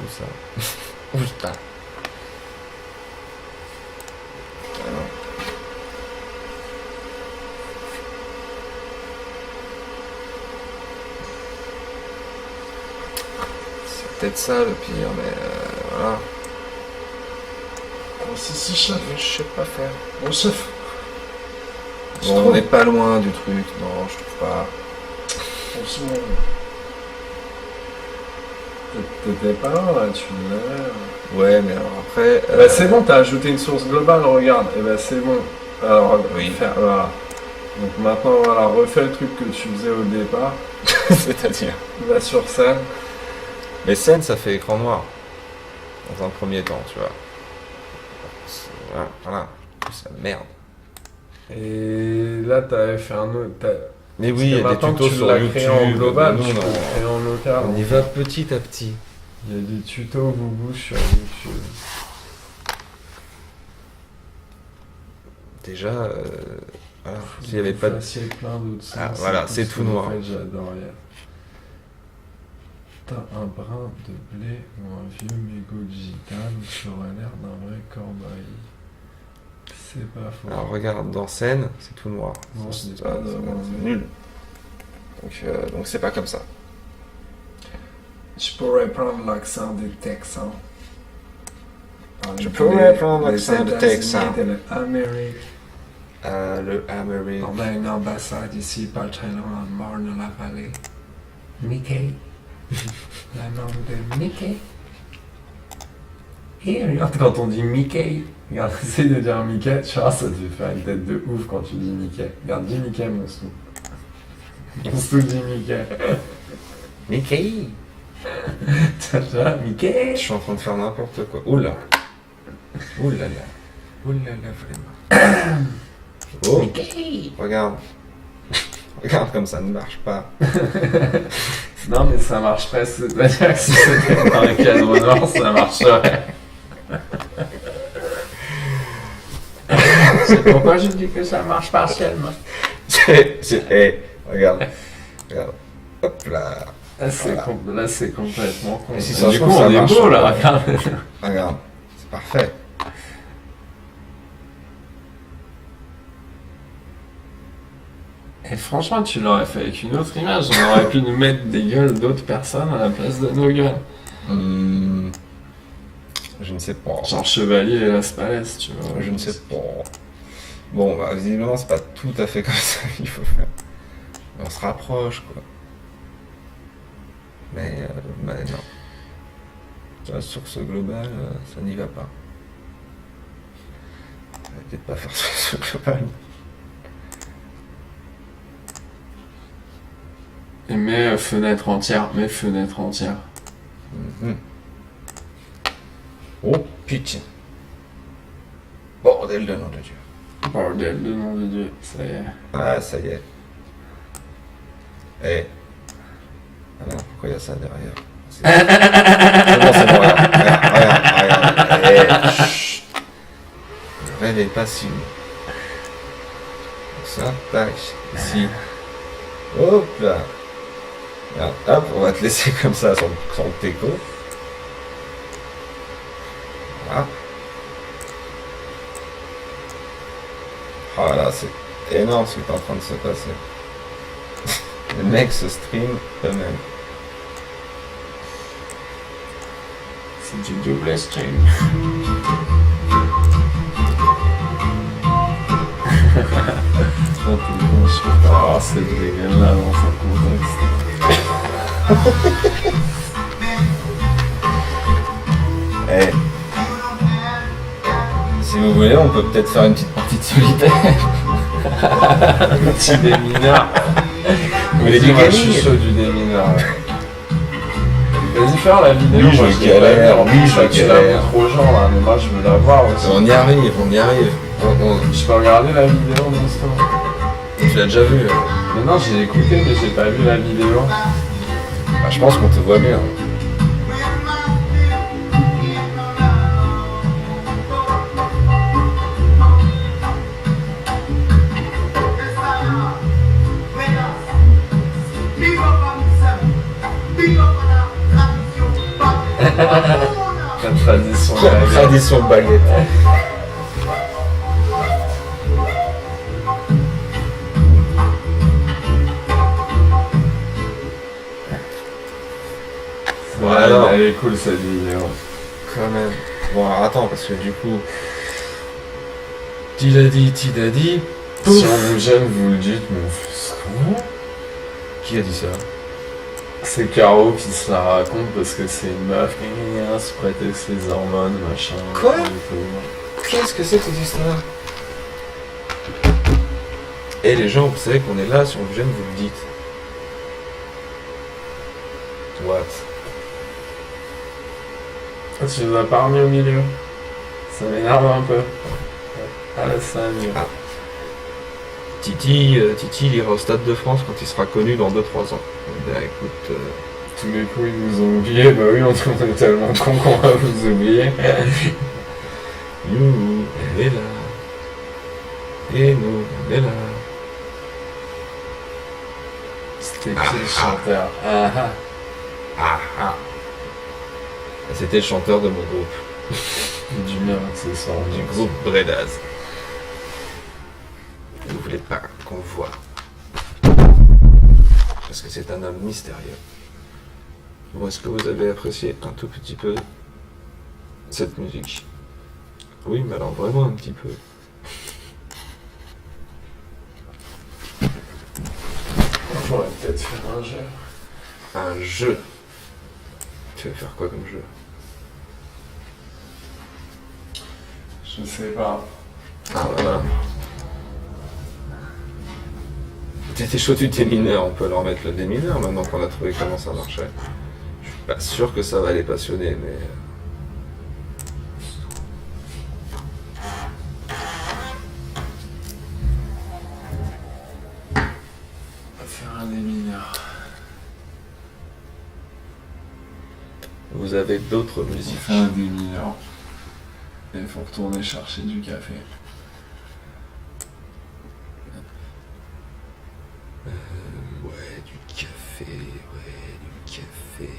Où ça? Putain. C'est peut-être ça le pire, mais voilà. Oh, si, chef. Je sais pas faire. Bon, chef. Bon, on n'est pas loin du truc, non, je trouve pas. Franchement. T'étais pas loin là, tu l'avais. Ouais, mais alors après. Bah, c'est bon, t'as ajouté une source globale, regarde. Et bah, c'est bon. Alors, Oui. voilà. Donc maintenant, voilà, refais le truc que tu faisais au départ. C'est-à-dire. Va sur scène. Les scènes, ça fait écran noir. Dans un premier temps, tu vois. Voilà. C'est la merde. Et là, t'avais fait un autre. Mais oui, il y a des maintenant tutos que tu sur l'as YouTube. créé en global, nous, tu peux non. le créer en local. On y va petit à petit. Il y a des tutos boubou sur YouTube. Déjà, voilà, s'il n'y avait pas de... plein d'autres Ah, sens, voilà, c'est ce tout que noir. en fait, j'adorais. T'as un brin de blé ou un vieux mégot digital qui aurait l'air d'un vrai corbeil. C'est pas faux. Alors regarde, dans scène, c'est tout noir. Non, ce n'est C'est pas c'est nul. Donc c'est pas comme ça. Je pourrais prendre l'accent des Texans. Je pourrais prendre l'accent des Texans. De l'Amérique. Le Amérique. On a une ambassade ici, pas très loin, à Marne-la-Vallée. Mickey. La nom de Mickey. Et regarde, quand on dit Mickey, regarde, essaye de dire Mickey, tu vois, ça te fait faire une tête de ouf quand tu dis Mickey. Regarde, dis Mickey, mon sou. Mon sou dit Mickey. Mickey. Tu vois, Mickey. Je suis en train de faire n'importe quoi. Oula. Oula là. Oula là, vraiment. Oh. Mickey. Regarde. Regarde comme ça ne marche pas. Non, mais ça marcherait, c'est-à-dire que si c'était dans un cadre noir, ça marcherait. C'est pourquoi je dis que ça marche partiellement. Regarde. Regarde. Hop là. Là, c'est complètement con. Et si Et ça du se coup, trouve, ça on est marche, beau, là, ouais. regarde. Regarde. C'est parfait. Et franchement, tu l'aurais fait avec une autre image. On aurait pu nous mettre des gueules d'autres personnes à la place de nos gueules. Je ne sais pas. Genre Chevalier et Las Palais, tu vois. Je ne sais pas. Bon, bah, visiblement, c'est pas tout à fait comme ça qu'il faut faire. Mais on se rapproche, quoi. Mais non. Tu vois, sur ce global, ça n'y va pas. On va peut-être pas faire sur ce global. Et mets fenêtre entière, mets fenêtre entière. Mhm. Oh putain. Bordel de nom de Dieu. Bordel de nom de Dieu, ça y est. Ah, ça y est. Eh. Ah non, pourquoi il y a ça derrière? C'est bon, c'est bon, regarde. Eh, chut. Ne rêvez pas si loin. Ça, tac, ici. Hop là. Regarde, hop, on va te laisser comme ça sur le teco. Voilà. Oh là, c'est énorme ce qui est en train de se passer. Les mecs se stream eux-mêmes. C'est du double stream. Ah, c'est dégueulasse là dans ce contexte. Eh. Si vous voulez, on peut peut-être faire une petite partie de solitaire. Un petit démineur. Vous voulez du Moi, je gaming? suis chaud du démineur. Ouais. Vas-y faire la vidéo. Oui, moi, je l'ai pas galère, vue. En oui, plus, je là, tu la galère. montres aux gens là, mais moi je veux la voir aussi. On y arrive, on y arrive. Je peux regarder la vidéo mon instant. Tu l'as déjà vu? Mais non, j'ai écouté, mais j'ai pas vu la vidéo. Bah, je pense qu'on te voit bien. La tradition de la guerre. Tradition baguette. Ouais, Ouais, alors. elle est cool cette vidéo. Quand même. Bon, alors attends, parce que du coup. Tidadi. Si on vous gêne, vous le dites, mais comment? Qui a dit ça? C'est Caro qui se la raconte parce que c'est une meuf qui se prétexte les hormones, machin. Quoi? et tout. Qu'est-ce que c'est que cette histoire? Et les gens, vous savez qu'on est là, si on vous gêne, vous le dites. What? Tu les as pas remis au milieu. Ça m'énerve un peu. Ah là, ça mieux. Ah. Titi, il ira au Stade de France quand il sera connu dans 2-3 ans. Ben écoute... Tous les coups, ils nous ont oubliés. Bah oui, on est tellement cons qu'on va vous oublier. Youhou, elle est là. Et nous, on est là. C'était qui le chanteur? Ah ah. Ah ah. C'était le chanteur de mon groupe. Du mien, c'est ça. Du groupe Bredaz. Vous voulez pas qu'on le voit. Parce que c'est un homme mystérieux. Bon, est-ce que vous avez apprécié un tout petit peu cette musique? Oui, mais alors vraiment un petit peu. On pourrait peut-être faire un jeu. Un jeu. Tu vas faire quoi comme jeu? Je sais pas. Ah voilà. T'étais chaud du démineur, on peut leur mettre le démineur maintenant qu'on a trouvé comment ça marchait. Je suis pas sûr que ça va les passionner, mais... On va faire un démineur. Vous avez d'autres musiques. On fait un démineur. Et il faut retourner chercher du café. Ouais, du café, ouais, du café.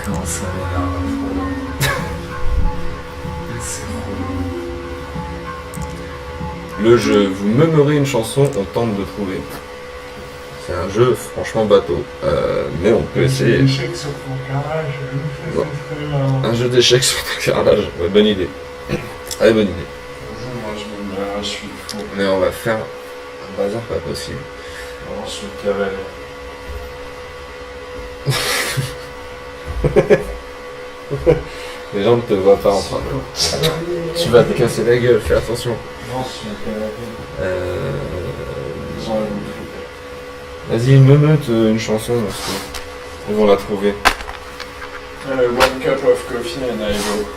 Comment ça m'énerve? C'est relou. Le jeu, vous meumerez une chanson, on tente de trouver. C'est un jeu franchement bateau, mais on peut essayer. Un jeu d'échecs sur ton carrelage, Bon. ça serait marrant. Un jeu d'échecs sur ton carrelage, ouais, bonne idée. Allez, bonne idée. Moi je me mets, je suis fou. Mais on va faire un bazar pas possible. Non, je suis cavalier. Les gens ne te voient pas en train de... Tu vas te casser la gueule, fais attention. Non, je suis cavalier. Les gens ils me foutent. Vas-y, meute une chanson, parce que ils vont la trouver. One cup of coffee and I go.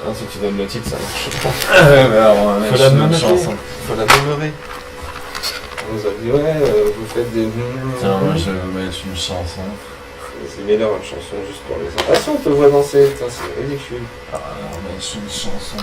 Ah, si tu donnes le titre, ça marche pas. Mais alors, Faut la meumer. Faut la meumer. On nous a dit, ouais, vous faites des... Tiens, moi je vais mettre une chanson. C'est meilleur une chanson juste pour les gens. Ah si, on te voit danser, putain, c'est ridicule. Ah, on va mettre une chanson.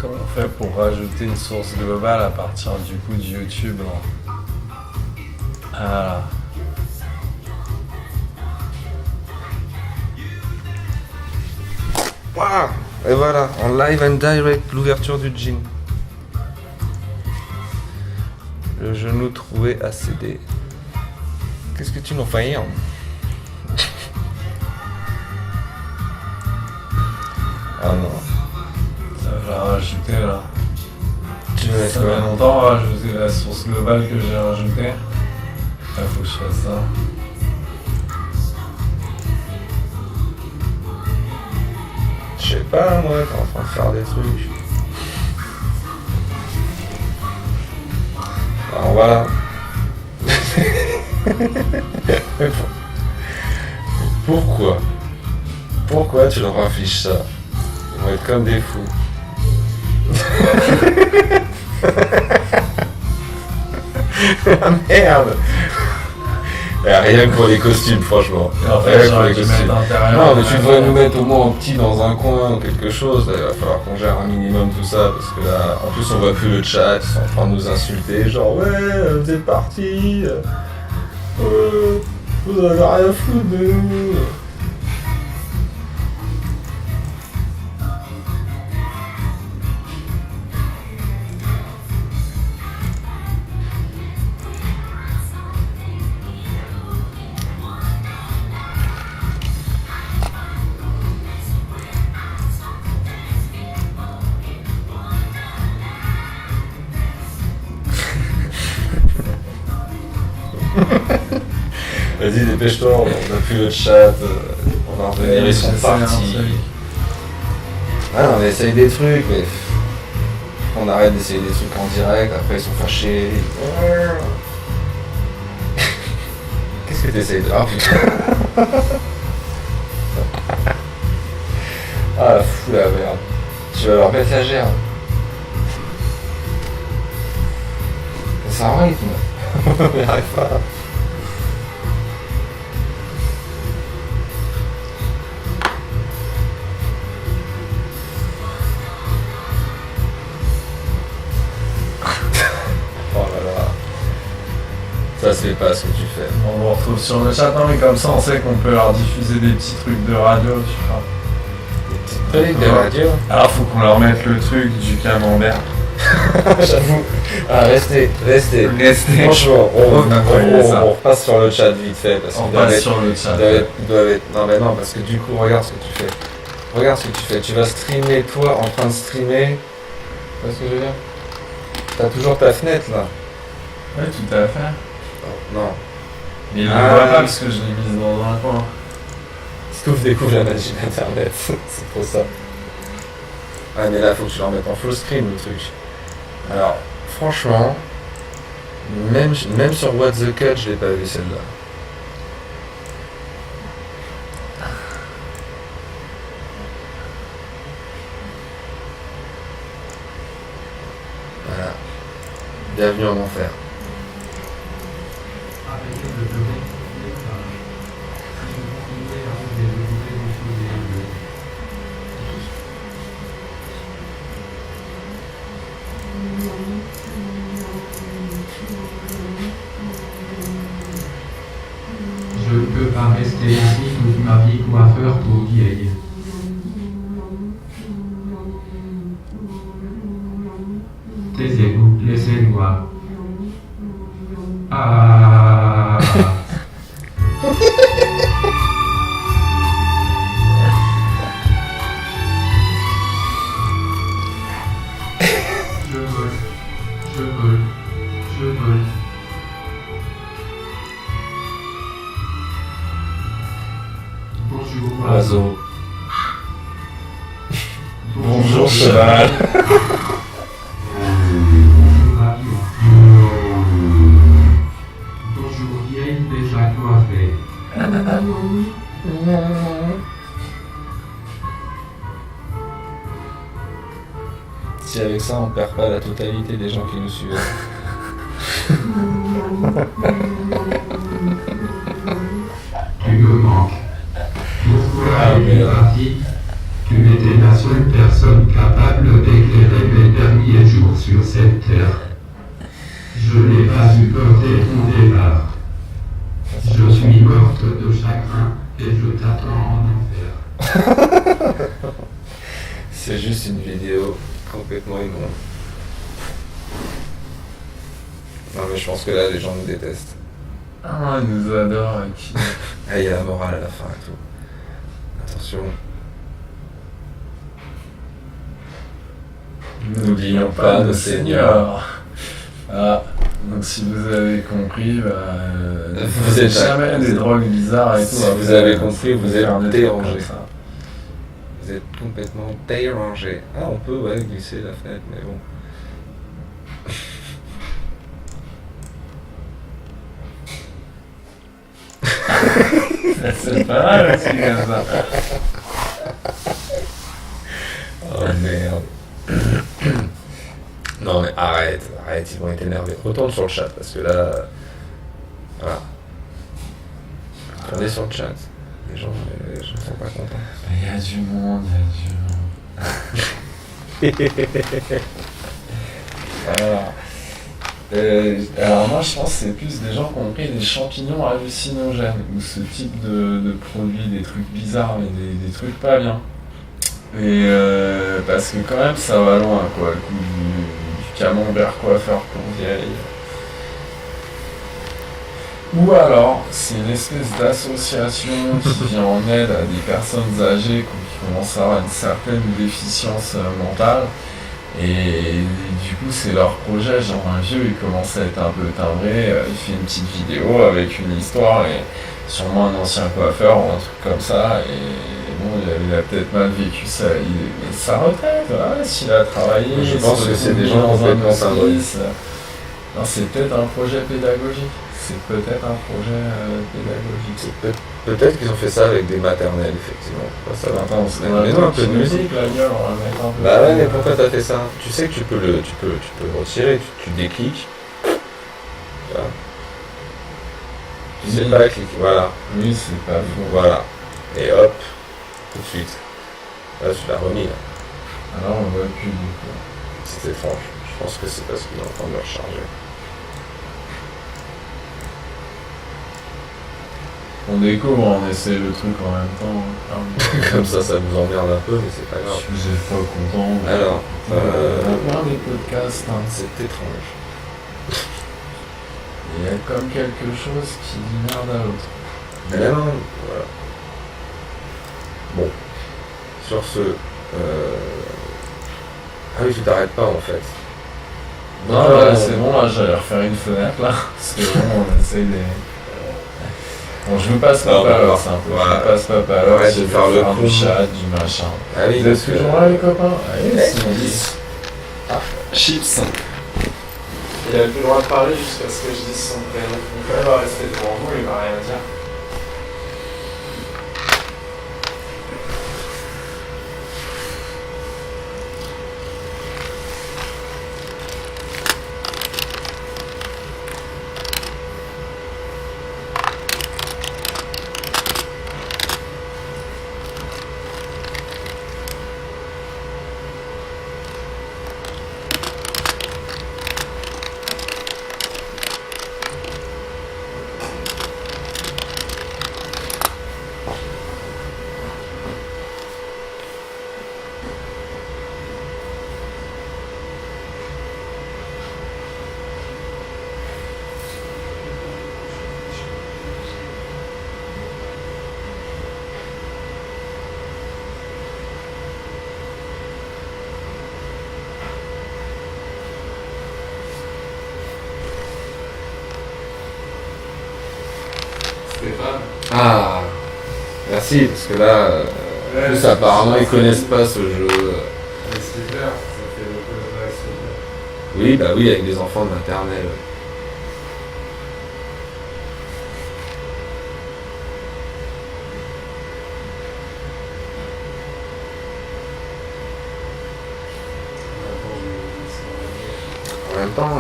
Comment on fait pour rajouter une source globale à partir du coup de YouTube là? Voilà. Waouh. Et voilà, en live and direct, l'ouverture du jean. Le genou trouvé à céder. Qu'est-ce que tu nous fais hein? Ah non. Ça va rajouter là. Tu veux Ça fait longtemps à rajouter la source globale que j'ai rajoutée. Il faut que je fasse ça. Je sais pas, moi, t'es en train de faire des trucs. Alors voilà. Pourquoi? Pourquoi tu leur affiches ça? Ils vont être comme des fous. Ah merde! Rien que pour les costumes, franchement. Rien que pour les costumes. Non, mais tu devrais nous mettre au moins en petit dans un coin ou quelque chose. Là, il va falloir qu'on gère un minimum tout ça. Parce que là, en plus, on voit plus le chat. Ils sont en train de nous insulter. Genre, ouais, vous êtes partis. Vous avez rien foutu de nous. Vas-y, dépêche-toi, on n'a plus le chat, on va revenir, ils sont partis. Ah non, on essaye des trucs, mais on arrête d'essayer des trucs en direct, après ils sont fâchés. Qu'est-ce que t'essayes de... Ah putain. Ah fou la merde. Tu vas leur mettre la gerbe. C'est un rythme. On n'y arrive pas. Oh là là. Ça c'est pas ce que tu fais. On vous retrouve sur le chat, non mais comme ça on sait qu'on peut leur diffuser des petits trucs de radio, tu vois. Des petits trucs de radio. Alors faut qu'on leur mette le truc du camembert. J'avoue. Ah, restez. Franchement, on repasse sur le chat vite fait. Parce On qu'ils passe sur le chat. ils doivent être... Non mais non, parce que du coup, regarde ce que tu fais. Regarde ce que tu fais. Tu vas streamer, toi, en train de streamer. Tu vois ce que je veux dire? T'as toujours ta fenêtre là. Ouais, tout à fait. Oh, non. Mais il ne voit pas parce que je l'ai mise dans un coin. Stouff découvre la magie d'internet. C'est pour ça. Ah mais là, faut que tu leur mettes en full screen le truc. Alors, franchement, même sur What the Cut, je l'ai pas vu celle-là. Voilà. Bienvenue en enfer. Je ne peux pas rester ici toute ma vie coiffeur pour vieille. Taisez-vous, laissez-moi. Ah. Je vole. Bonjour Oiseau. Bonjour cheval. avion. Bonjour vieille déjà coiffée. Si avec ça on perd pas la totalité des gens qui nous suivent. Tu me manques. Pourquoi es-tu parti? Tu étais la seule personne capable d'éclairer mes derniers jours sur cette terre. Je n'ai pas supporté ton départ. Je suis morte de chagrin et je t'attends en enfer. C'est juste une vidéo complètement immonde. Non mais je pense que là les gens nous détestent. Ah, ils nous adorent. Ah, il y a la morale à la fin et tout. Attention. N'oublions pas nos seigneurs. Ah, donc si vous avez compris, Vous êtes jamais des drogues bizarres et tout. Si vous avez compris, vous êtes faire des trucs dérangé. comme ça. Vous êtes complètement dérangé. Ah, on peut ouais glisser la fenêtre, mais bon. C'est pas mal aussi comme ça. Oh merde. Non mais arrête, ils vont être énervés. Retourne sur le chat parce que là. Voilà. Regardez sur le chat. Les gens sont pas contents. Il y a du monde, alors moi je pense que c'est plus des gens qui ont pris des champignons hallucinogènes ou ce type de produits, des trucs bizarres mais des trucs pas bien. Et parce que quand même ça va loin quoi, le coup du camembert coiffeur pour vieille. Ou alors c'est une espèce d'association qui vient en aide à des personnes âgées qui commencent à avoir une certaine déficience mentale. Et du coup c'est leur projet, genre un vieux il commence à être un peu timbré, il fait une petite vidéo avec une histoire et sûrement un ancien coiffeur ou un truc comme ça et bon il a peut-être mal vécu ça, mais sa retraite, voilà, s'il a travaillé, Je pense que c'est des gens dans un complètement timbrés. hospice. Non, c'est peut-être un projet pédagogique, c'est peut-être un projet pédagogique. Peut-être qu'ils ont fait ça avec des maternelles, effectivement. Ça va. Attends, Mais non, un peu de musique. La gueule, on va mettre un peu Bah ouais, de- mais pourquoi t'as fait ça? Tu sais que tu peux le retirer, tu décliques. Voilà. Tu sais pas cliquer, voilà. Oui, c'est pas faux. Voilà. Et hop, tout de suite. Là, tu l'as remis, là. Alors on voit plus du coup. C'est étrange. Je pense que c'est parce qu'il est en train de le recharger. On découvre, on essaie le truc en même temps. Comme ça nous emmerde un peu, mais c'est pas grave. Je suis pas content. Alors, on a plein des podcasts. Hein. c'est étrange. Il y a comme quelque chose qui dit merde à l'autre. Mais là, non, voilà. Bon. Sur ce... Ah oui, tu t'arrêtes pas, en fait. Non, là, c'est bon, là, j'allais refaire une fenêtre, là. Parce que bon, on essaye des... Bon, je vous passe pas alors, c'est un peu. Voilà. Je vous passe pas alors, Ouais, je de vais faire le du con. chat, du machin. Ah oui, Vous parce êtes que... toujours là, les copains? Allez, Eh, c'est mon 10. Chips. Il a plus le droit de parler jusqu'à ce que je dise son prénom. Donc il va rester devant vous, il va rien dire. Stéphane. Ah, merci, parce que là, en plus, apparemment, ils connaissent pas ce jeu. C'est clair, ça fait le coup de l'action. Oui, bah oui, avec des enfants de maternelle. En même temps,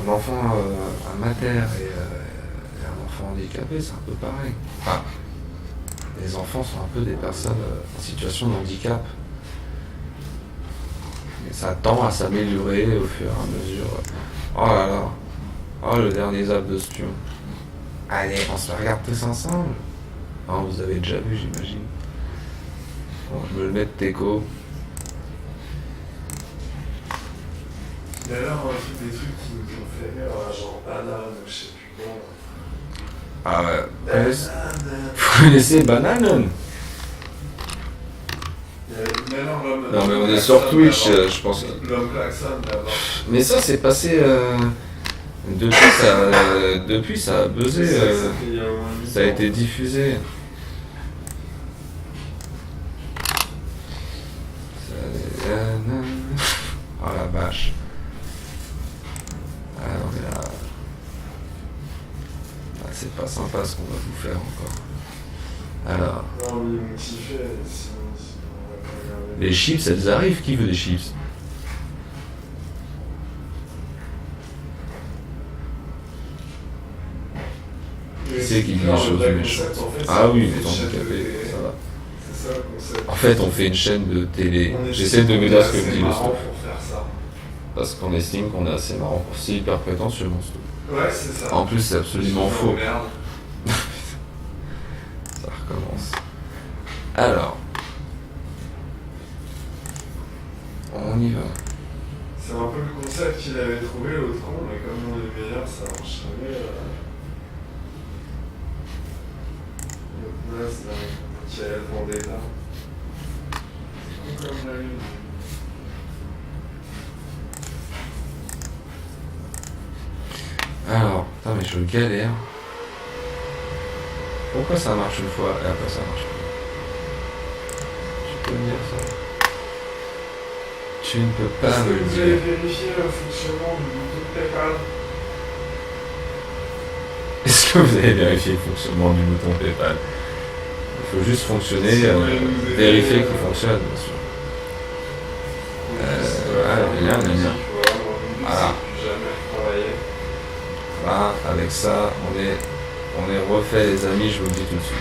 un enfant à mater et un enfant handicapé, c'est un peu pareil. Enfin, les enfants sont un peu des personnes en situation de handicap. Et ça tend à s'améliorer au fur et à mesure. Oh là là. Oh, le dernier zap de Spion. Allez, on se regarde tous ensemble. Oh, vous avez déjà vu, j'imagine. Bon, je me le mets de Teco. D'ailleurs, on a fait des trucs qui nous ont fait rire, genre banane, je sais plus quoi. Ah ouais. Vous connaissez Banane? Non, mais on est sur Twitch, je pense que... L'homme klaxon d'abord. Mais ça, c'est passé... Depuis, ça a buzzé. Ça a été diffusé. Oh la vache. Ah non mais là... Ah, c'est pas sympa ce qu'on va vous faire encore. Alors, Non, mais ils m'ont kiffé, sinon on va pas regarder. les chips, elles arrivent. Qui veut des chips? Mais C'est qui dit non, les choses le méchantes. concept, en fait, Ah c'est oui, une mais tant chaîne de handicapé, télé. ça va. C'est ça le concept. En fait, on fait une chaîne de télé. On J'essaie de me dire ce que me c'est dit le marrant stop. pour faire ça. Parce qu'on estime qu'on est assez marrant pour c'est hyper prétentieux, mon stop. Ouais, c'est ça. En plus, c'est absolument faux. Merde. Ça recommence. Alors. On y va. C'est un peu le concept qu'il avait trouvé l'autre con, mais comme on est meilleur, ça marche jamais. L'autre naze, là, qui a le Vendetta. C'est con comme la lune. Alors, putain, mais je galère. Pourquoi ça marche une fois et après ça marche pas? Tu peux me dire ça? Tu ne peux pas Est-ce me que le vous avez dire. vérifié le fonctionnement du bouton PayPal? Est-ce que vous avez vérifié le fonctionnement du bouton PayPal? Il faut juste fonctionner, Si vous voulez nous aider, vérifier qu'il fonctionne, bien sûr. Bien. Voilà. Jamais travaillé. Là, avec ça, on est refait les amis, je vous le dis tout de suite.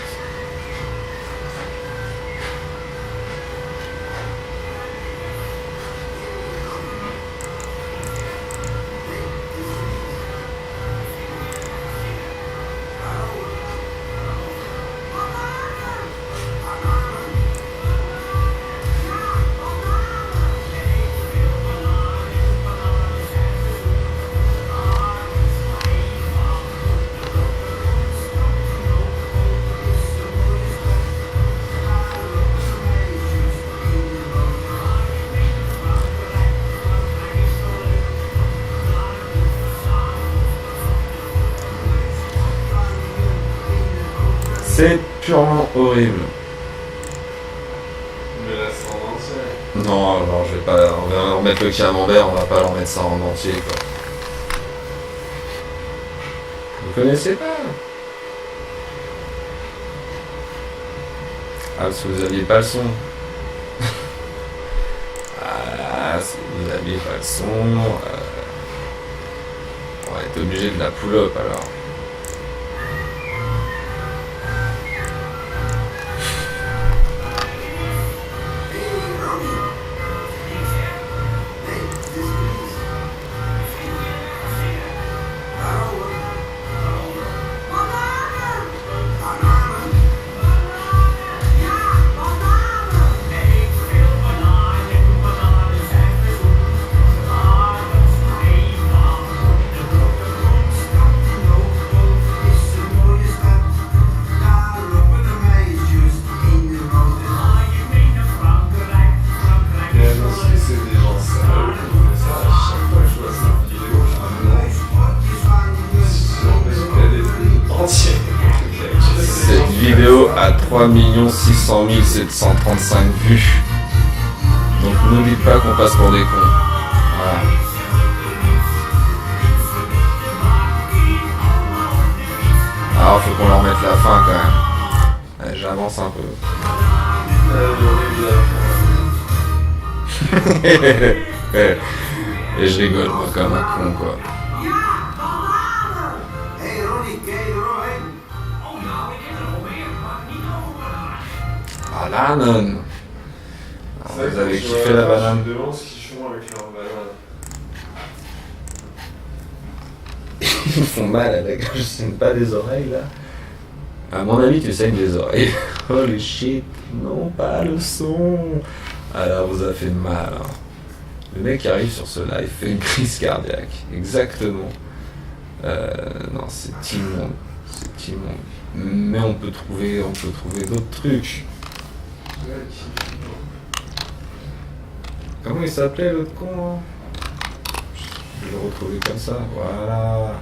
C'est purement horrible. Mais là, c'est en entier. Non, je vais pas. On va leur mettre le camembert, on va pas leur mettre ça en entier, quoi. Vous connaissez pas? Ah, parce que vous aviez pas le son. Ah, si vous aviez pas le son, on va être obligé de la pull-up alors. Mais non, c'est des gens sérieux qui font ça. À chaque fois que je vois cette vidéo, je me demande si on peut entier. Cette vidéo a 3 600 735 vues. Donc n'oublie pas qu'on passe pour des cons. Voilà. Alors faut qu'on leur mette la fin quand même. Allez, j'avance un peu. Et je rigole moi comme un con quoi. Ah la banane. Ah, vous avez kiffé la banane? Je me demande ce qu'ils font avec leur banane. Ils me font mal avec, je saigne pas des oreilles là. À mon avis tu saignes des oreilles. Holy shit, non pas le son. Alors vous a fait mal. Hein. Le mec qui arrive sur ce live fait une crise cardiaque. Exactement. Non c'est immonde. C'est immonde. Mais on peut trouver d'autres trucs. Comment il s'appelait l'autre con hein? Je vais le retrouver comme ça. Voilà.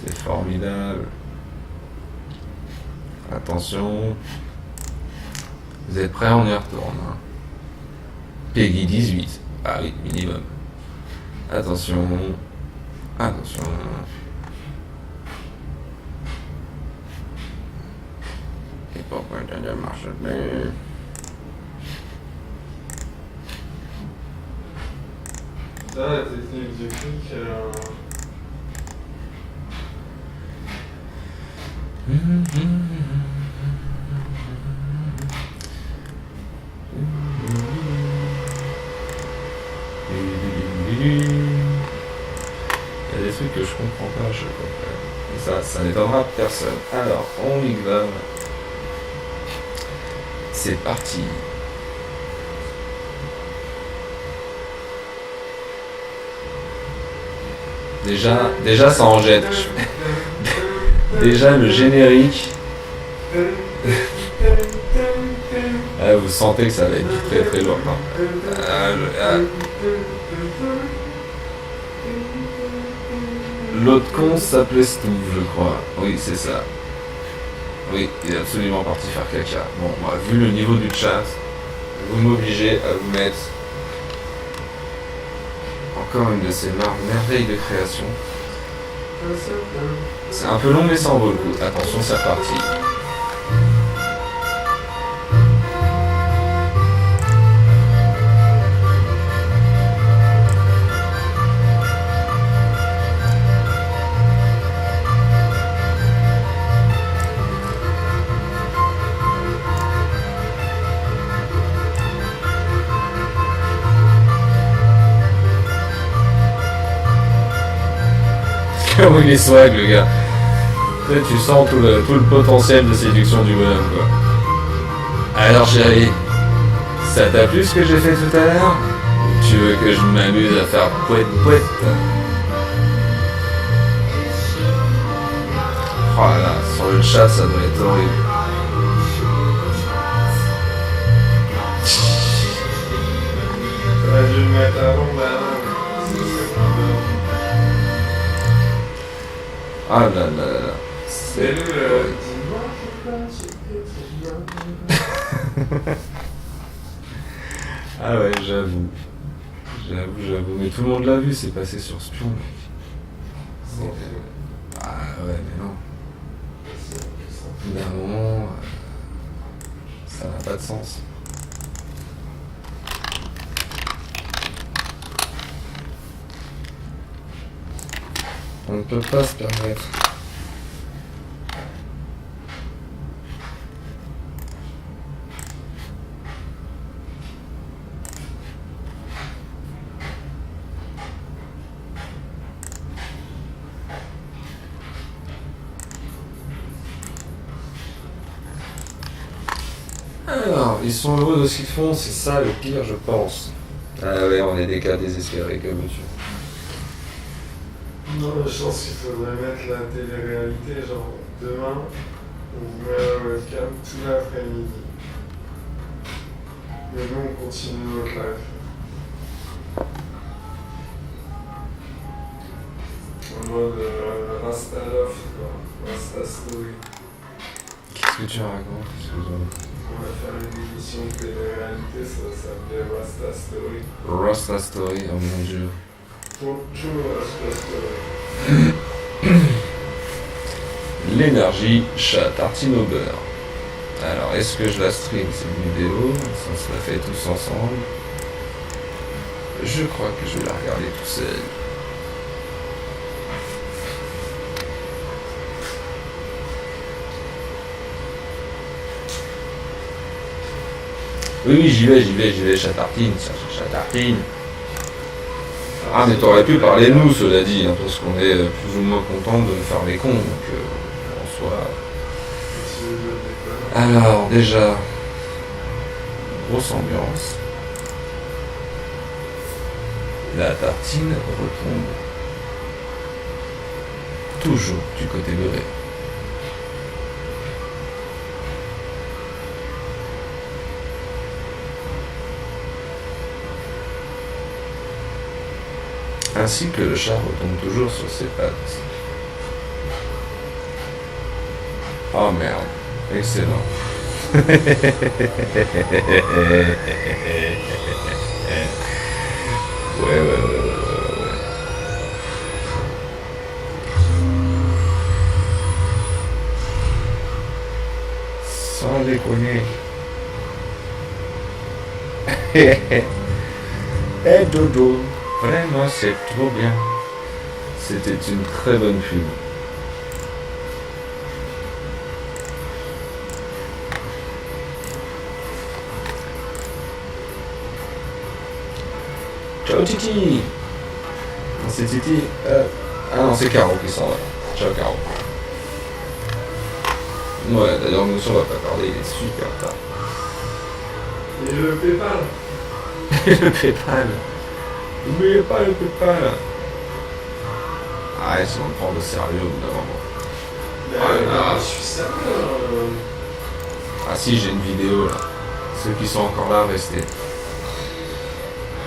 C'est formidable. Attention. Vous êtes prêts? On y retourne. Hein. Peggy 18. Ah oui, minimum. Attention. Attention. Et pourquoi ça ne marche plus. Ça, la technique du clic, Il y a des trucs que je comprends pas, je comprends. Et ça n'étonnera personne. Alors, on y va. C'est parti. Déjà ça en jette. Déjà le générique. Ah, vous sentez que ça va être très très lourd. L'autre con s'appelait Stouve, je crois. Oui, c'est ça. Oui, il est absolument parti faire caca. Bon, bah, vu le niveau du chat, vous m'obligez à vous mettre encore une de ces merveilles de création. C'est un peu long mais ça en vaut le coup. Attention, c'est reparti. Comment il est swag le gars. Tu sens tout le potentiel de séduction du bonhomme quoi. Alors chérie, ça t'a plu ce que j'ai fait tout à l'heure? Ou tu veux que je m'amuse à faire pouette pouette? Oh là là, sur le chat ça doit être horrible. j'aurais dû le mettre avant, bah non, c'est pas bien. Ah là là là là. C'est le Ah ouais, j'avoue. Mais tout le monde l'a vu, c'est passé sur Spion, mec. Ah ouais, mais non. Au bout d'un moment, ça n'a pas de sens. On ne peut pas se permettre. Alors, ils sont heureux de ce qu'ils font, c'est ça le pire, je pense. Ah ouais, on est des cas désespérés, que veux-tu? Non, je pense qu'il faudrait mettre la télé-réalité, genre demain, on vous met la webcam tout l'après-midi. Et nous, on continue notre live. En mode Rasta Love, quoi. Rasta Story. Qu'est-ce que tu racontes? Excuse-moi. On va faire une émission de télé-réalité, ça va s'appeler Rasta Story. Rasta Story, oh mon dieu. Bonjour Rasta Story. L'énergie, chat, tartine au beurre. Alors, est-ce que je la stream cette vidéo? Ça se la fait tous ensemble. Je crois que je vais la regarder tout seul. Oui, j'y vais, chat tartine, chat tartine. Ah, mais t'aurais pu parler de nous, cela dit, hein, parce qu'on est plus ou moins content de faire les cons, donc en soi. Alors, déjà, grosse ambiance. La tartine retombe toujours du côté beurré. Ainsi que le chat retombe toujours sur ses pattes. Oh merde, excellent. Ouais. Sans déconner. Eh Dodo, vraiment c'est trop bien. C'était une très bonne pub. Ciao Titi. Non, c'est Titi. Ah non, c'est Caro qui s'en va. Ciao Caro. Ouais, d'ailleurs, nous on va pas tarder, il est super tard. Et le PayPal. Le PayPal. N'oubliez pas le PayPal. Ah, si on me prend au sérieux au bout d'un moment. Je suis sérieux. Ah si, j'ai une vidéo là. Ceux qui sont encore là, restez.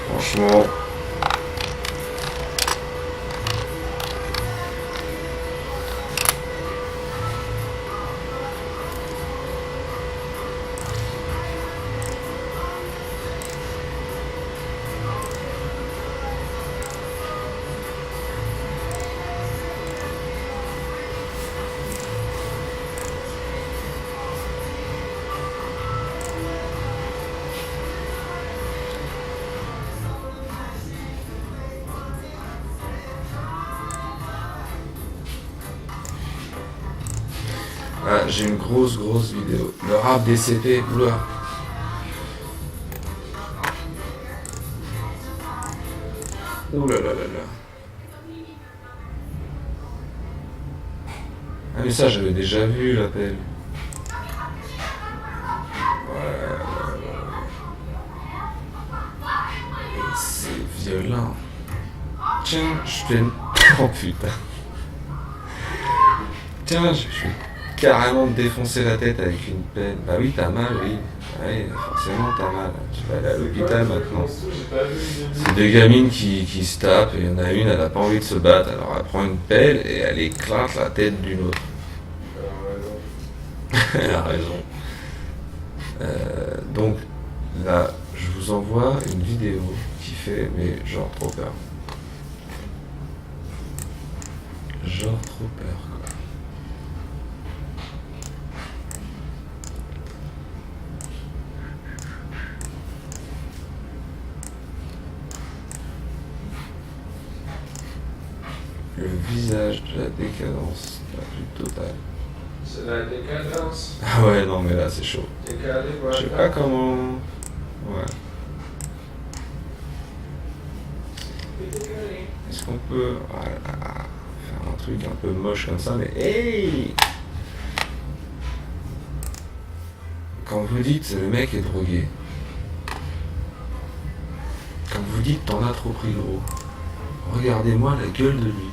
Franchement. Ah, j'ai une grosse vidéo. Le rap des CP, oula. Oula là là là. Ah mais ça j'avais déjà vu l'appel. C'est violent. Tiens, je fais... Oh putain. Tiens, je vais carrément te défoncer la tête avec une pelle. Bah oui, t'as mal, oui. Oui, forcément t'as mal. Tu vas aller à l'hôpital maintenant. C'est deux gamines qui se tapent et il y en a une, elle a pas envie de se battre. Alors elle prend une pelle et elle éclate la tête d'une autre. Elle a raison. Donc là, je vous envoie une vidéo qui fait, mais genre trop peur. Genre trop peur, quoi. Le visage de la décadence la plus totale. C'est la décadence. Ah ouais, non mais là c'est chaud. Décalé, Je voilà. sais pas comment... Ouais. Est-ce qu'on peut faire un truc un peu moche comme ça, mais hey! Quand vous dites le mec est drogué, quand vous dites t'en as trop pris gros, regardez-moi la gueule de lui.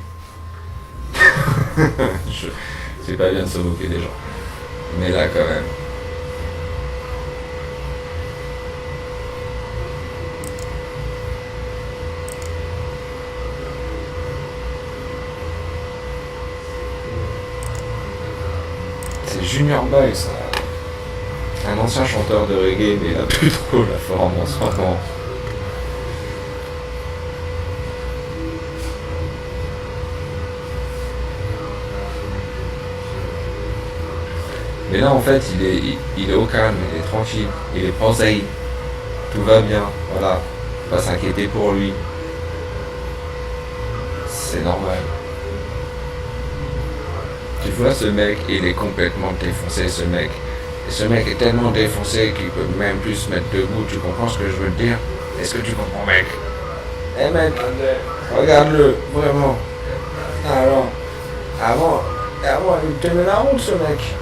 C'est pas bien de se moquer des gens. Mais là quand même. C'est Junior Boy ça. Un ancien chanteur de reggae mais il a plus trop la forme en ce moment. Mais là en fait il est au calme, il est tranquille, il est posé, tout va bien, voilà, pas s'inquiéter pour lui. C'est normal. Tu vois ce mec, il est complètement défoncé ce mec. Et ce mec est tellement défoncé qu'il peut même plus se mettre debout, tu comprends ce que je veux te dire? Est-ce que tu comprends mec? Eh mec, regarde-le, vraiment. Alors, avant il tenait la route ce mec.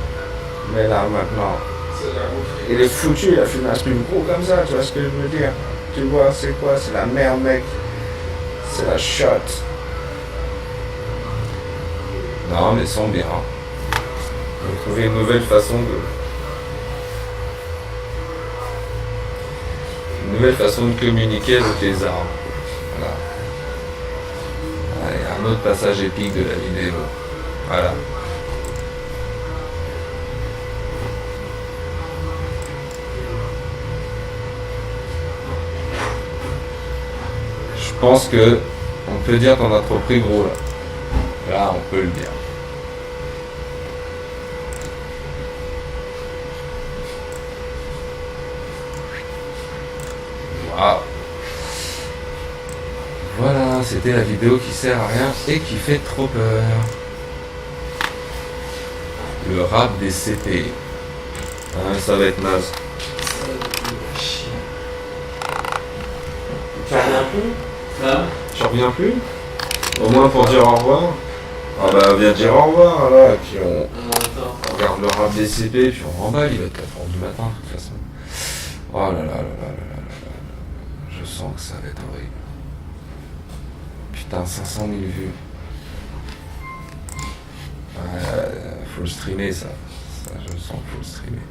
Mais là maintenant, il est foutu, il a fumé un truc gros comme ça, tu vois ce que je veux dire? Tu vois, c'est quoi? C'est la merde mec. C'est la shot. Non mais sont bien. On va trouver une nouvelle façon de communiquer avec les armes. Voilà. Allez, un autre passage épique de la vidéo. Voilà. Je pense que on peut dire qu'on a trop pris gros là. Là, on peut le dire. arrêter la vidéo qui sert à rien et qui fait trop peur. Le rap des CP. Ah, ça va être naze. Tu reviens plus? Tu reviens plus? Au moins pour dire au revoir? Ah bah viens dire au revoir là, et puis on regarde le rap des CP, puis on remballe, il va être 4h du matin de toute façon. Oh là là là là là là là. Je sens que ça va être horrible. Putain, 500 000 vues. Faut le streamer ça. Ça, je sens qu'il faut le streamer.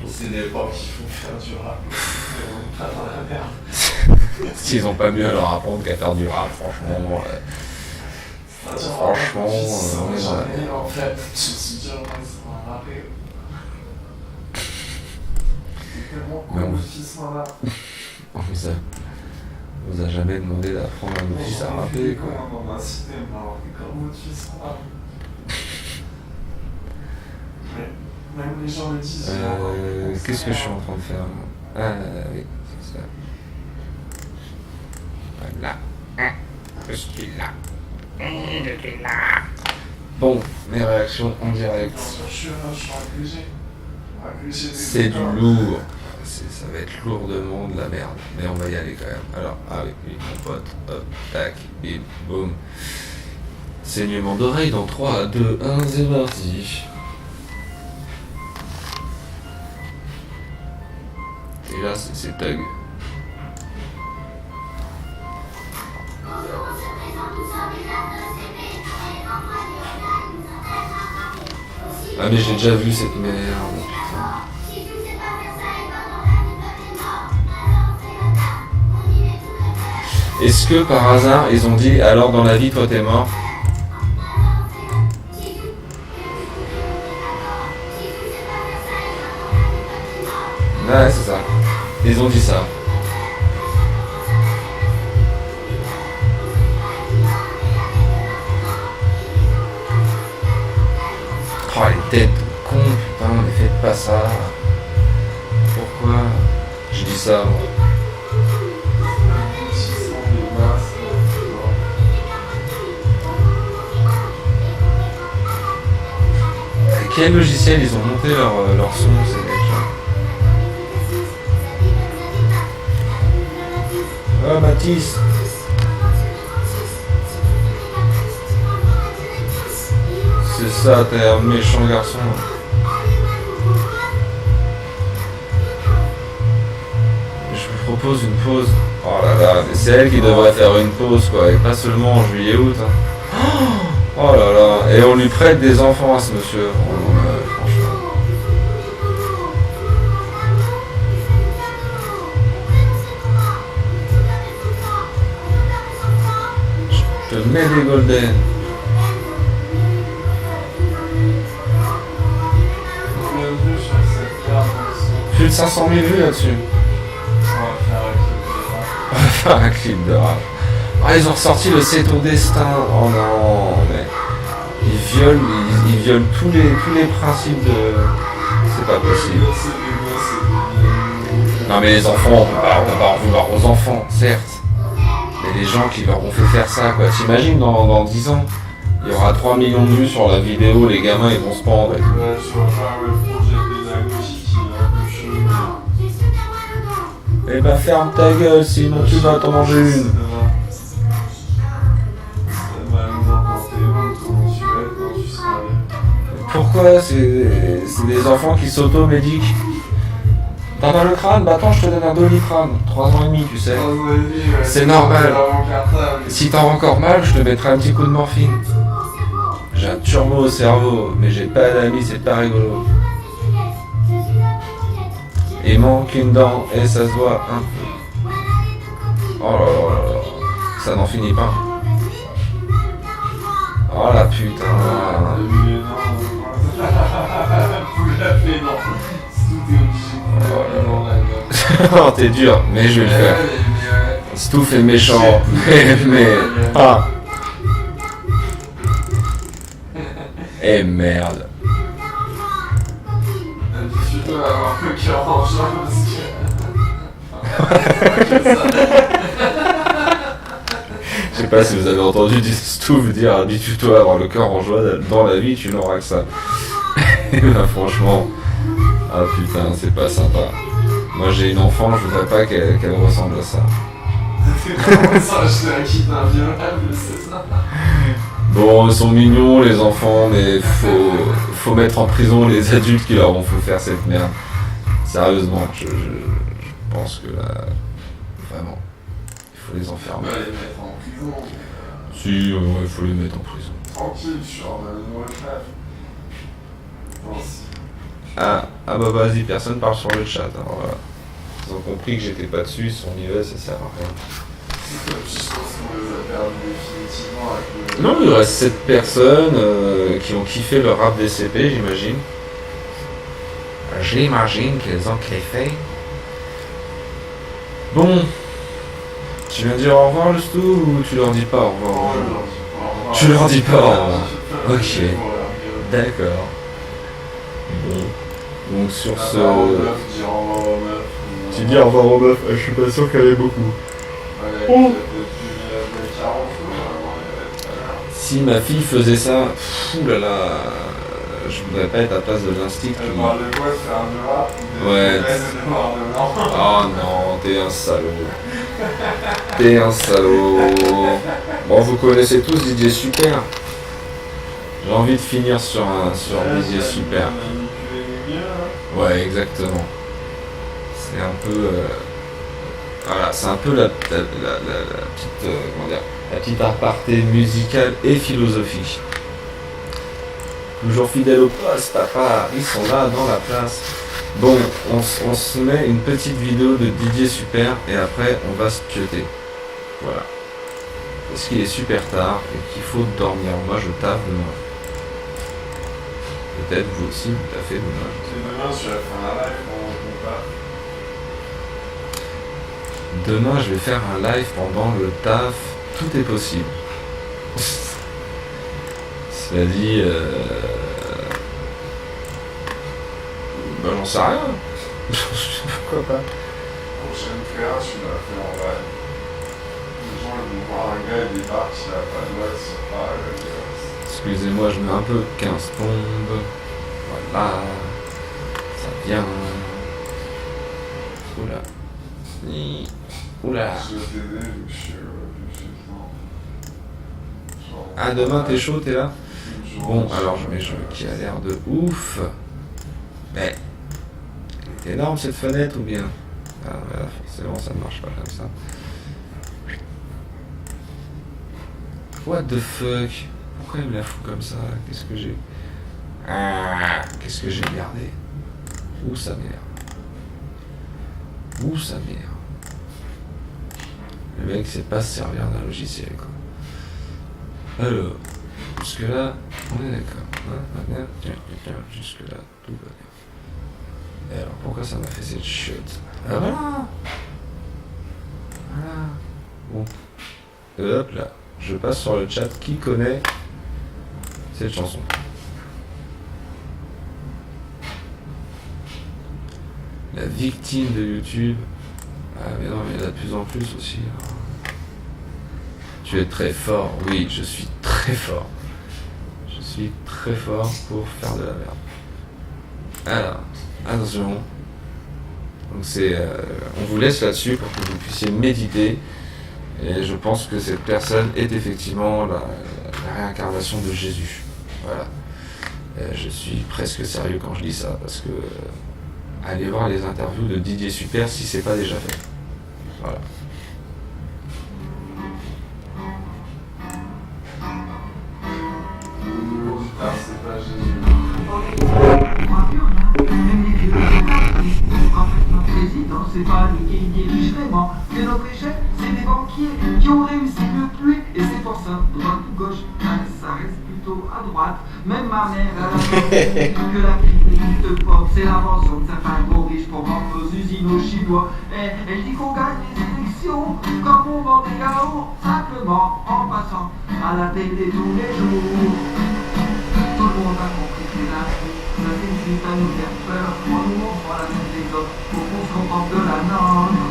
C'est des porcs qui font faire du rap. Pas dans la merde. S'ils ont pas mieux à leur apprendre qu'à faire du rap, franchement. Franchement, on est jamais en fait. Je suis déjà en rapper. C'est tellement cool, fils là. On vous a jamais demandé d'apprendre à nos fils à rapper quoi. On m'a cité, comment tu fils en rap? Même les gens le disent. Qu'est-ce que je suis en train de faire là? Ah oui, c'est ça. Voilà. Je suis là. Je suis là. Bon, mes réactions en direct. Je suis accusé. C'est du lourd. Ça va être lourdement de la merde. Mais on va y aller quand même. Alors, avec mon pote, hop, tac, bim, boum. Saignement d'oreille dans 3, 2, 1, c'est parti. Et là, c'est Tug. Ah mais j'ai déjà vu cette merde, putain. Est-ce que par hasard ils ont dit alors dans la vie toi t'es mort? Ouais c'est ça. Ils ont dit ça. Oh les têtes de con, putain, ne faites pas ça. Pourquoi? Je dis ça moi. Avec quel logiciel ils ont monté leur son ces mecs-là? Ah Mathis. C'est ça, t'es un méchant garçon. Je vous propose une pause. Oh là là, mais c'est elle qui devrait faire une pause quoi, et pas seulement en juillet-août. Hein. Oh là là, et on lui prête des enfants à ce monsieur. Oh là là, franchement. Je te mets des golden. Plus de 500 000 vues là-dessus. On va faire un clip de rap. Ah, ils ont ressorti le C'est ton destin. Oh non, mais ils violent tous les principes de. C'est pas possible. Non mais les enfants, on peut pas en vouloir aux enfants, certes. Mais les gens qui leur ont fait faire ça, quoi. T'imagines dans 10 ans, il y aura 3 millions de vues sur la vidéo, les gamins ils vont se pendre et tout. Ouais, je vais faire le projet pédagogique, il est un peu chelou. Eh ben ferme ta gueule, sinon tu vas t'en manger une. Pourquoi c'est des enfants qui s'auto-médiquent? T'as mal au crâne? Bah attends, je te donne un Doliprane. 3 ans et demi, tu sais. C'est normal. Si t'as encore mal, je te mettrai un petit coup de morphine. J'ai un turbo au cerveau, mais j'ai pas d'amis, c'est pas rigolo. Il manque une dent et ça se voit un peu. Oh là là là là, ça n'en finit pas. Oh la putain. Oh t'es dur, mais je vais le faire. Stouff est méchant, mais... Ah. Eh merde. Je dois avoir le cœur en joie parce Je sais pas si vous avez entendu Stouff dire habitue-toi à avoir le cœur en joie dans la vie, tu n'auras que ça. Et bah, franchement, ah putain, c'est pas sympa. Moi j'ai une enfant, je voudrais pas qu'elle ressemble à ça. c'est vraiment ça, je l'ai acquis d'un violable, c'est ça. Bon, ils sont mignons les enfants, mais faut mettre en prison les adultes qui leur ont fait faire cette merde. Sérieusement, je pense que là, vraiment, il faut les On enfermer. va les mettre en prison. Si, ouais, il faut les mettre en prison. Tranquille, je suis en nouveau chef. Bon, si. Ah bah vas-y, personne parle sur le chat, alors voilà. Ils ont compris que j'étais pas dessus, ils se sont mis là, ça sert à rien. Je pense qu'on les a perdus définitivement avec le... Non, il reste 7 personnes qui ont kiffé le rap des CP, j'imagine. J'imagine qu'ils ont kiffé. Bon, tu viens dire au revoir le Stu ou tu leur dis pas au revoir? Tu leur dis pas au revoir. Ok, d'accord. Bon, donc sur ce... Tu dis au revoir aux meufs, je suis pas sûr qu'elle ait beaucoup. Si ma fille faisait ça, oulala, je voudrais pas être à la place de l'instinct. Elle parle de quoi? C'est un de rap? Ouais. Oh non, t'es un salaud. T'es un salaud. Bon, vous connaissez tous DJ Super. J'ai envie de finir sur DJ Super. Ouais, exactement. C'est un peu... voilà, c'est un peu la petite... comment dire, la petite aparté musicale et philosophique. Toujours fidèle au poste, papa, ils sont là dans la place. Bon, on se met une petite vidéo de DJ Super et après on va se cuter. Voilà. Parce qu'il est super tard et qu'il faut dormir. Moi je taffe demain. Peut-être vous aussi vous taffez demain. Demain je vais faire un live pendant ton taf. Demain je vais faire un live pendant le taf. Tout est possible. Cela dit, bah j'en sais rien. Pourquoi pas. Prochaine créa, tu l'as fait en live. Les gens ils vont voir un gars, il débarque, il a pas de voix sur Paris. Excusez-moi, je mets un peu 15 bombes. Voilà. Ça vient. Oula. Oula. Je vais t'aider, je suis Ah, demain t'es chaud, t'es là? Bon, alors je mets jeu qui a l'air de ouf. Mais. Elle est énorme cette fenêtre ou bien? Ah, voilà, forcément ça ne marche pas comme ça. What the fuck? Pourquoi il me la fout comme ça? Qu'est-ce que j'ai? Ah, qu'est-ce que j'ai gardé? Où ça merde? Où ça merde? Le mec sait pas se servir d'un logiciel quoi. Alors, jusque là, on est d'accord. Tiens, jusque là, tout va bien. Et alors, pourquoi ça m'a fait cette chute? Ah voilà. Voilà. Bon. Et hop là, je passe sur le chat. Qui connaît cette chanson? La victime de YouTube. Ah mais non, mais il y en a de plus en plus aussi. Tu es très fort. Oui, je suis très fort. Je suis très fort pour faire de la merde. Alors, attention. Donc c'est, on vous laisse là-dessus pour que vous puissiez méditer. Et je pense que cette personne est effectivement la réincarnation de Jésus. Voilà. Je suis presque sérieux quand je dis ça parce que allez voir les interviews de Didier Super si c'est pas déjà fait. Voilà. Ah, c'est pas Jésus. En fait, notre président, c'est pas lui qui dirige vraiment. Mais notre échec, c'est des banquiers qui ont réussi mieux que lui. Et c'est pour ça, droite ou gauche, ça reste plutôt à droite. Même ma mère, elle a compris que la critique de pop, c'est l'invention de certains gros riches pour vendre nos usines aux Chinois. Et elle dit qu'on gagne les élections comme on vend des yaourts, simplement en passant à la télé tous les jours. Tout le monde a compris que la Ça consiste à nous faire peur en nous montrant la tête des autres pour qu'on se contente de la nôtre.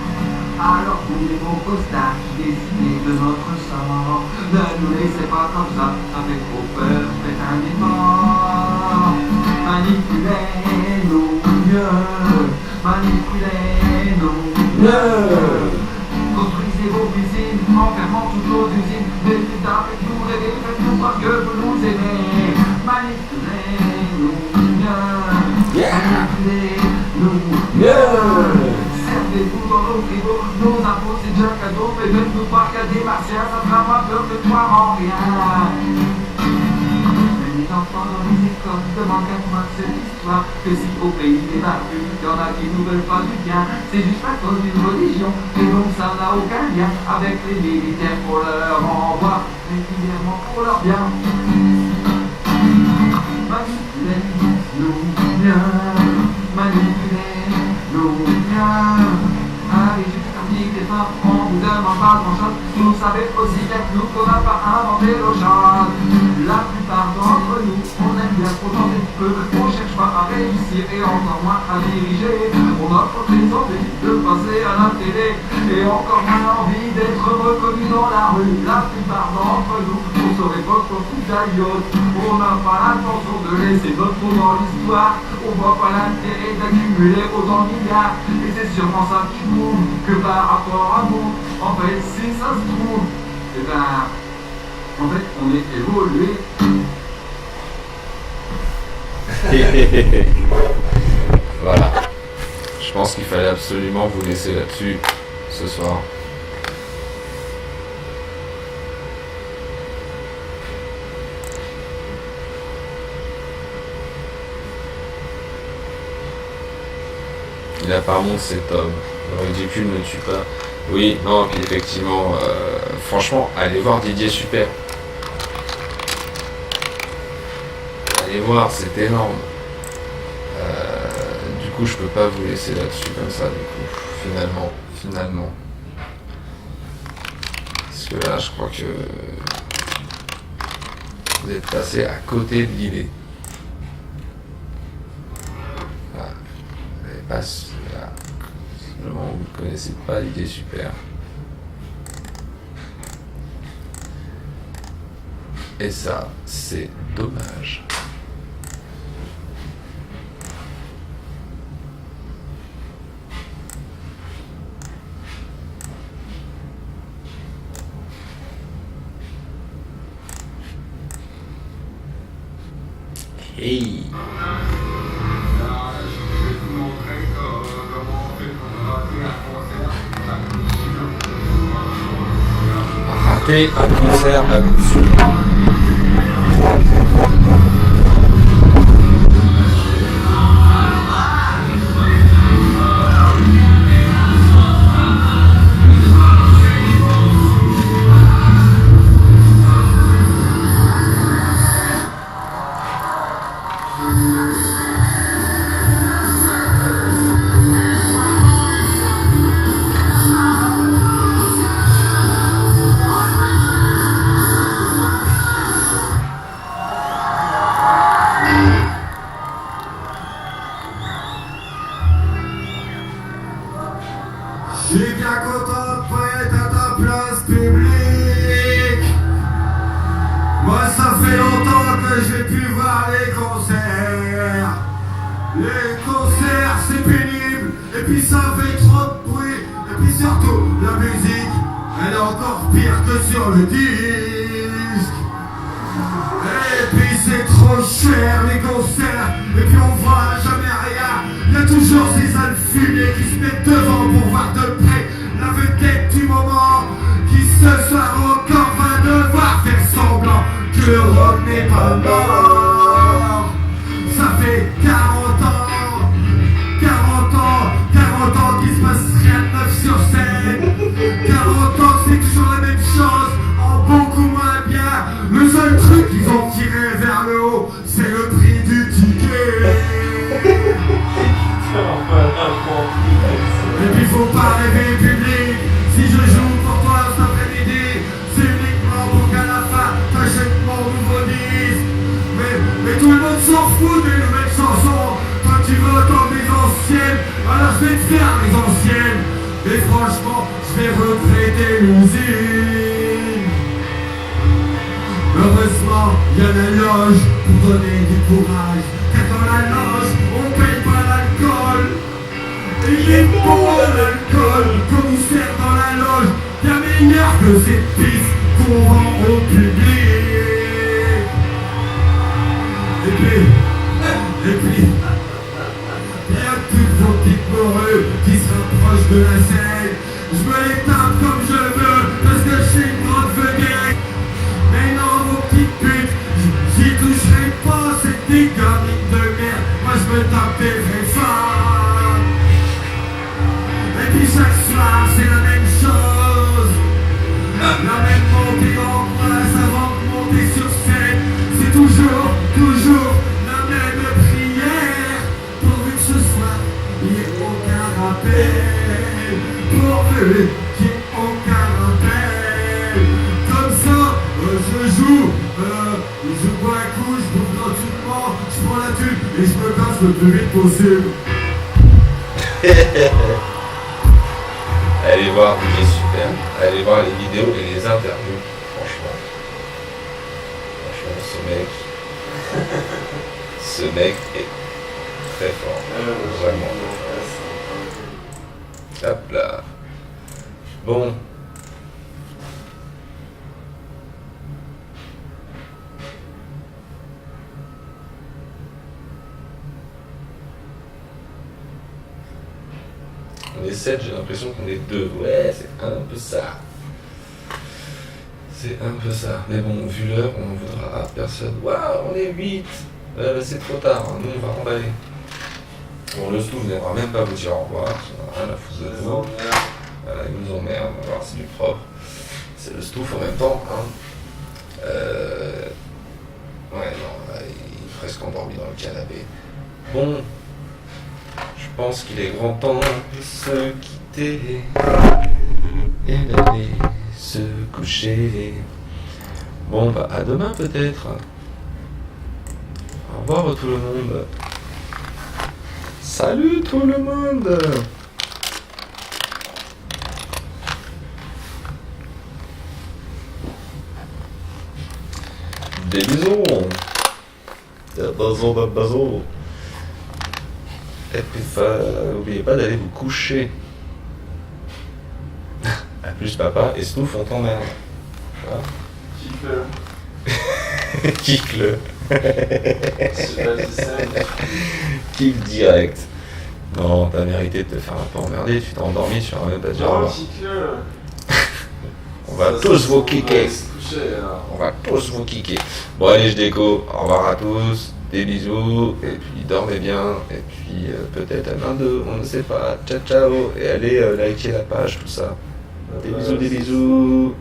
Alors pour les beaux costards qui décidaient de notre sort, ne nous laissez pas comme ça fait trop peur, faites un effort. Manipulez-nous mieux, manipulez-nous mieux. Construisez vos piscines en fermant toutes vos usines. Mais putain, faites-nous rêver, faites-nous croire que vous nous aimez. Manipulez-nous mieux, manipulez-nous mieux. Servez-vous dans nos frigos, nos impôts c'est déjà cadeau. Mais faites-nous croire qu'il y a des martiens, ça fera moins peur que toi en rien. Les enfants dans les écoles demandent qu'à moi cette histoire. Que si au pays des barbus, il y en a qui nous veulent pas du bien. C'est juste à cause d'une religion, et donc ça n'a aucun lien avec les militaires pour leur envoi, régulièrement pour leur bien. Manipulez-nous bien, manipulez-nous bien. Allez, juste un petit effort, on vous demande pas grand chose. Vous savez aussi bien que nous qu'on n'a pas inventé l'eau chaude. La plupart d'entre nous, on aime bien contenter peu. On cherche pas à réussir et encore moins à diriger. On a pas très envie de passer à la télé et encore moins envie d'être reconnu dans la rue. La plupart d'entre nous, on serait pas qu'on fout d'aïote. On n'a pas l'intention de laisser notre mot dans l'histoire. On voit pas l'intérêt d'accumuler autant de milliards. Et c'est sûrement ça qui prouve que par rapport à nous, en fait, si ça se trouve, eh ben, en fait, on est évolué. Voilà. Je pense qu'il fallait absolument vous laisser là-dessus ce soir. Il a par contre cet homme. Le ridicule ne tue pas. Oui, non, puis effectivement, franchement, allez voir Didier Super. Allez voir, c'est énorme. Du coup, je peux pas vous laisser là-dessus comme ça, du coup, finalement. Parce que là, je crois que vous êtes passé à côté de l'idée. Voilà. Vous n'avez pas... Voilà. Simplement, vous ne connaissez pas l'idée super. Et ça, c'est dommage. Hey. Rater un concert à coup sûr. Je suis bien content de pas être à ta place publique. Moi ça fait longtemps que j'ai pu voir les concerts. Les concerts c'est pénible, et puis ça fait trop de bruit. Et puis surtout la musique, elle est encore pire que sur le disque. Et puis c'est trop cher les concerts, et puis on voit jamais rien. Il y a toujours ces alfumés qui se mettent devant pour voir de près la vedette du moment, qui ce soir encore va devoir faire semblant que le rock n'est pas mort. Ça fait 40 ans qu'il se passe rien de neuf sur scène. 40 ans c'est toujours la même chose, en beaucoup moins bien. Le seul truc qu'ils ont tiré vers le haut, c'est le prix du ticket. Et puis faut pas rêver public. Si je joue pour toi cet après-midi, c'est uniquement pour qu'à la fin t'achètes mon nouveau disque. Mais a la loge pour donner du courage. Car dans la loge, on paye pas l'alcool. Et il est bon l'alcool qu'on nous sert dans la loge. Bien meilleur que cette pisse qu'on vend au public. Et puis, il y a toutes vos petites moreux qui se rapprochent de la scène. Je me les tape comme je veux parce que je suis une grande vedette. Mais non, vos petites putes, j'y toucherai pas, c'est des gamines de merde. Moi je me tape des vraies femmes. Et puis chaque soir c'est la même chose. La même montée d'angoisse avant de monter sur scène. C'est toujours la même prière. Pourvu que ce soir, il n'y ait aucun rappel. Pourvu qu'il n'y ait aucun rappel. Comme ça, je joue, je bois un coup, je bouffe gratuitement, je prends la thune et je me casse le plus vite possible. Allez voir, il est super. Allez voir les vidéos et les interviews. Franchement, ce mec est très fort. Vraiment. Hop là. Bon. On est 7, j'ai l'impression qu'on est 2. Ouais, c'est un peu ça. C'est un peu ça. Mais bon, vu l'heure, on ne voudra à personne. Waouh, on est 8. C'est trop tard, hein. Nous on va remballer. Bon, le Stouff ne viendra même pas vous dire au revoir. On a rien à foutre de vous. Voilà, il nous emmerde. On va voir, c'est du propre. C'est le Stouff en même temps. Hein. Ouais, non, là, il est presque endormi dans le canapé. Bon. Je pense qu'il est grand temps de se quitter et d'aller se coucher. Bon, bah à demain peut-être. Au revoir tout le monde. Salut tout le monde. Des bisous. Des bisous. Et puis, n'oubliez pas d'aller vous coucher. A plus papa et Stouff, on t'emmerde. Kick-le. Kick-le. Kick direct. Non, t'as mérité de te faire un peu emmerder, tu t'es endormi sur un même pas dire. Non, kick-le. On va tous vous kicker. On va tous vous kicker. Bon allez, je déco. Au revoir à tous. Des bisous, et puis dormez bien, et puis peut-être à 22, on ne sait pas. Ciao ciao, et allez liker la page, tout ça. Des bisous, des bisous.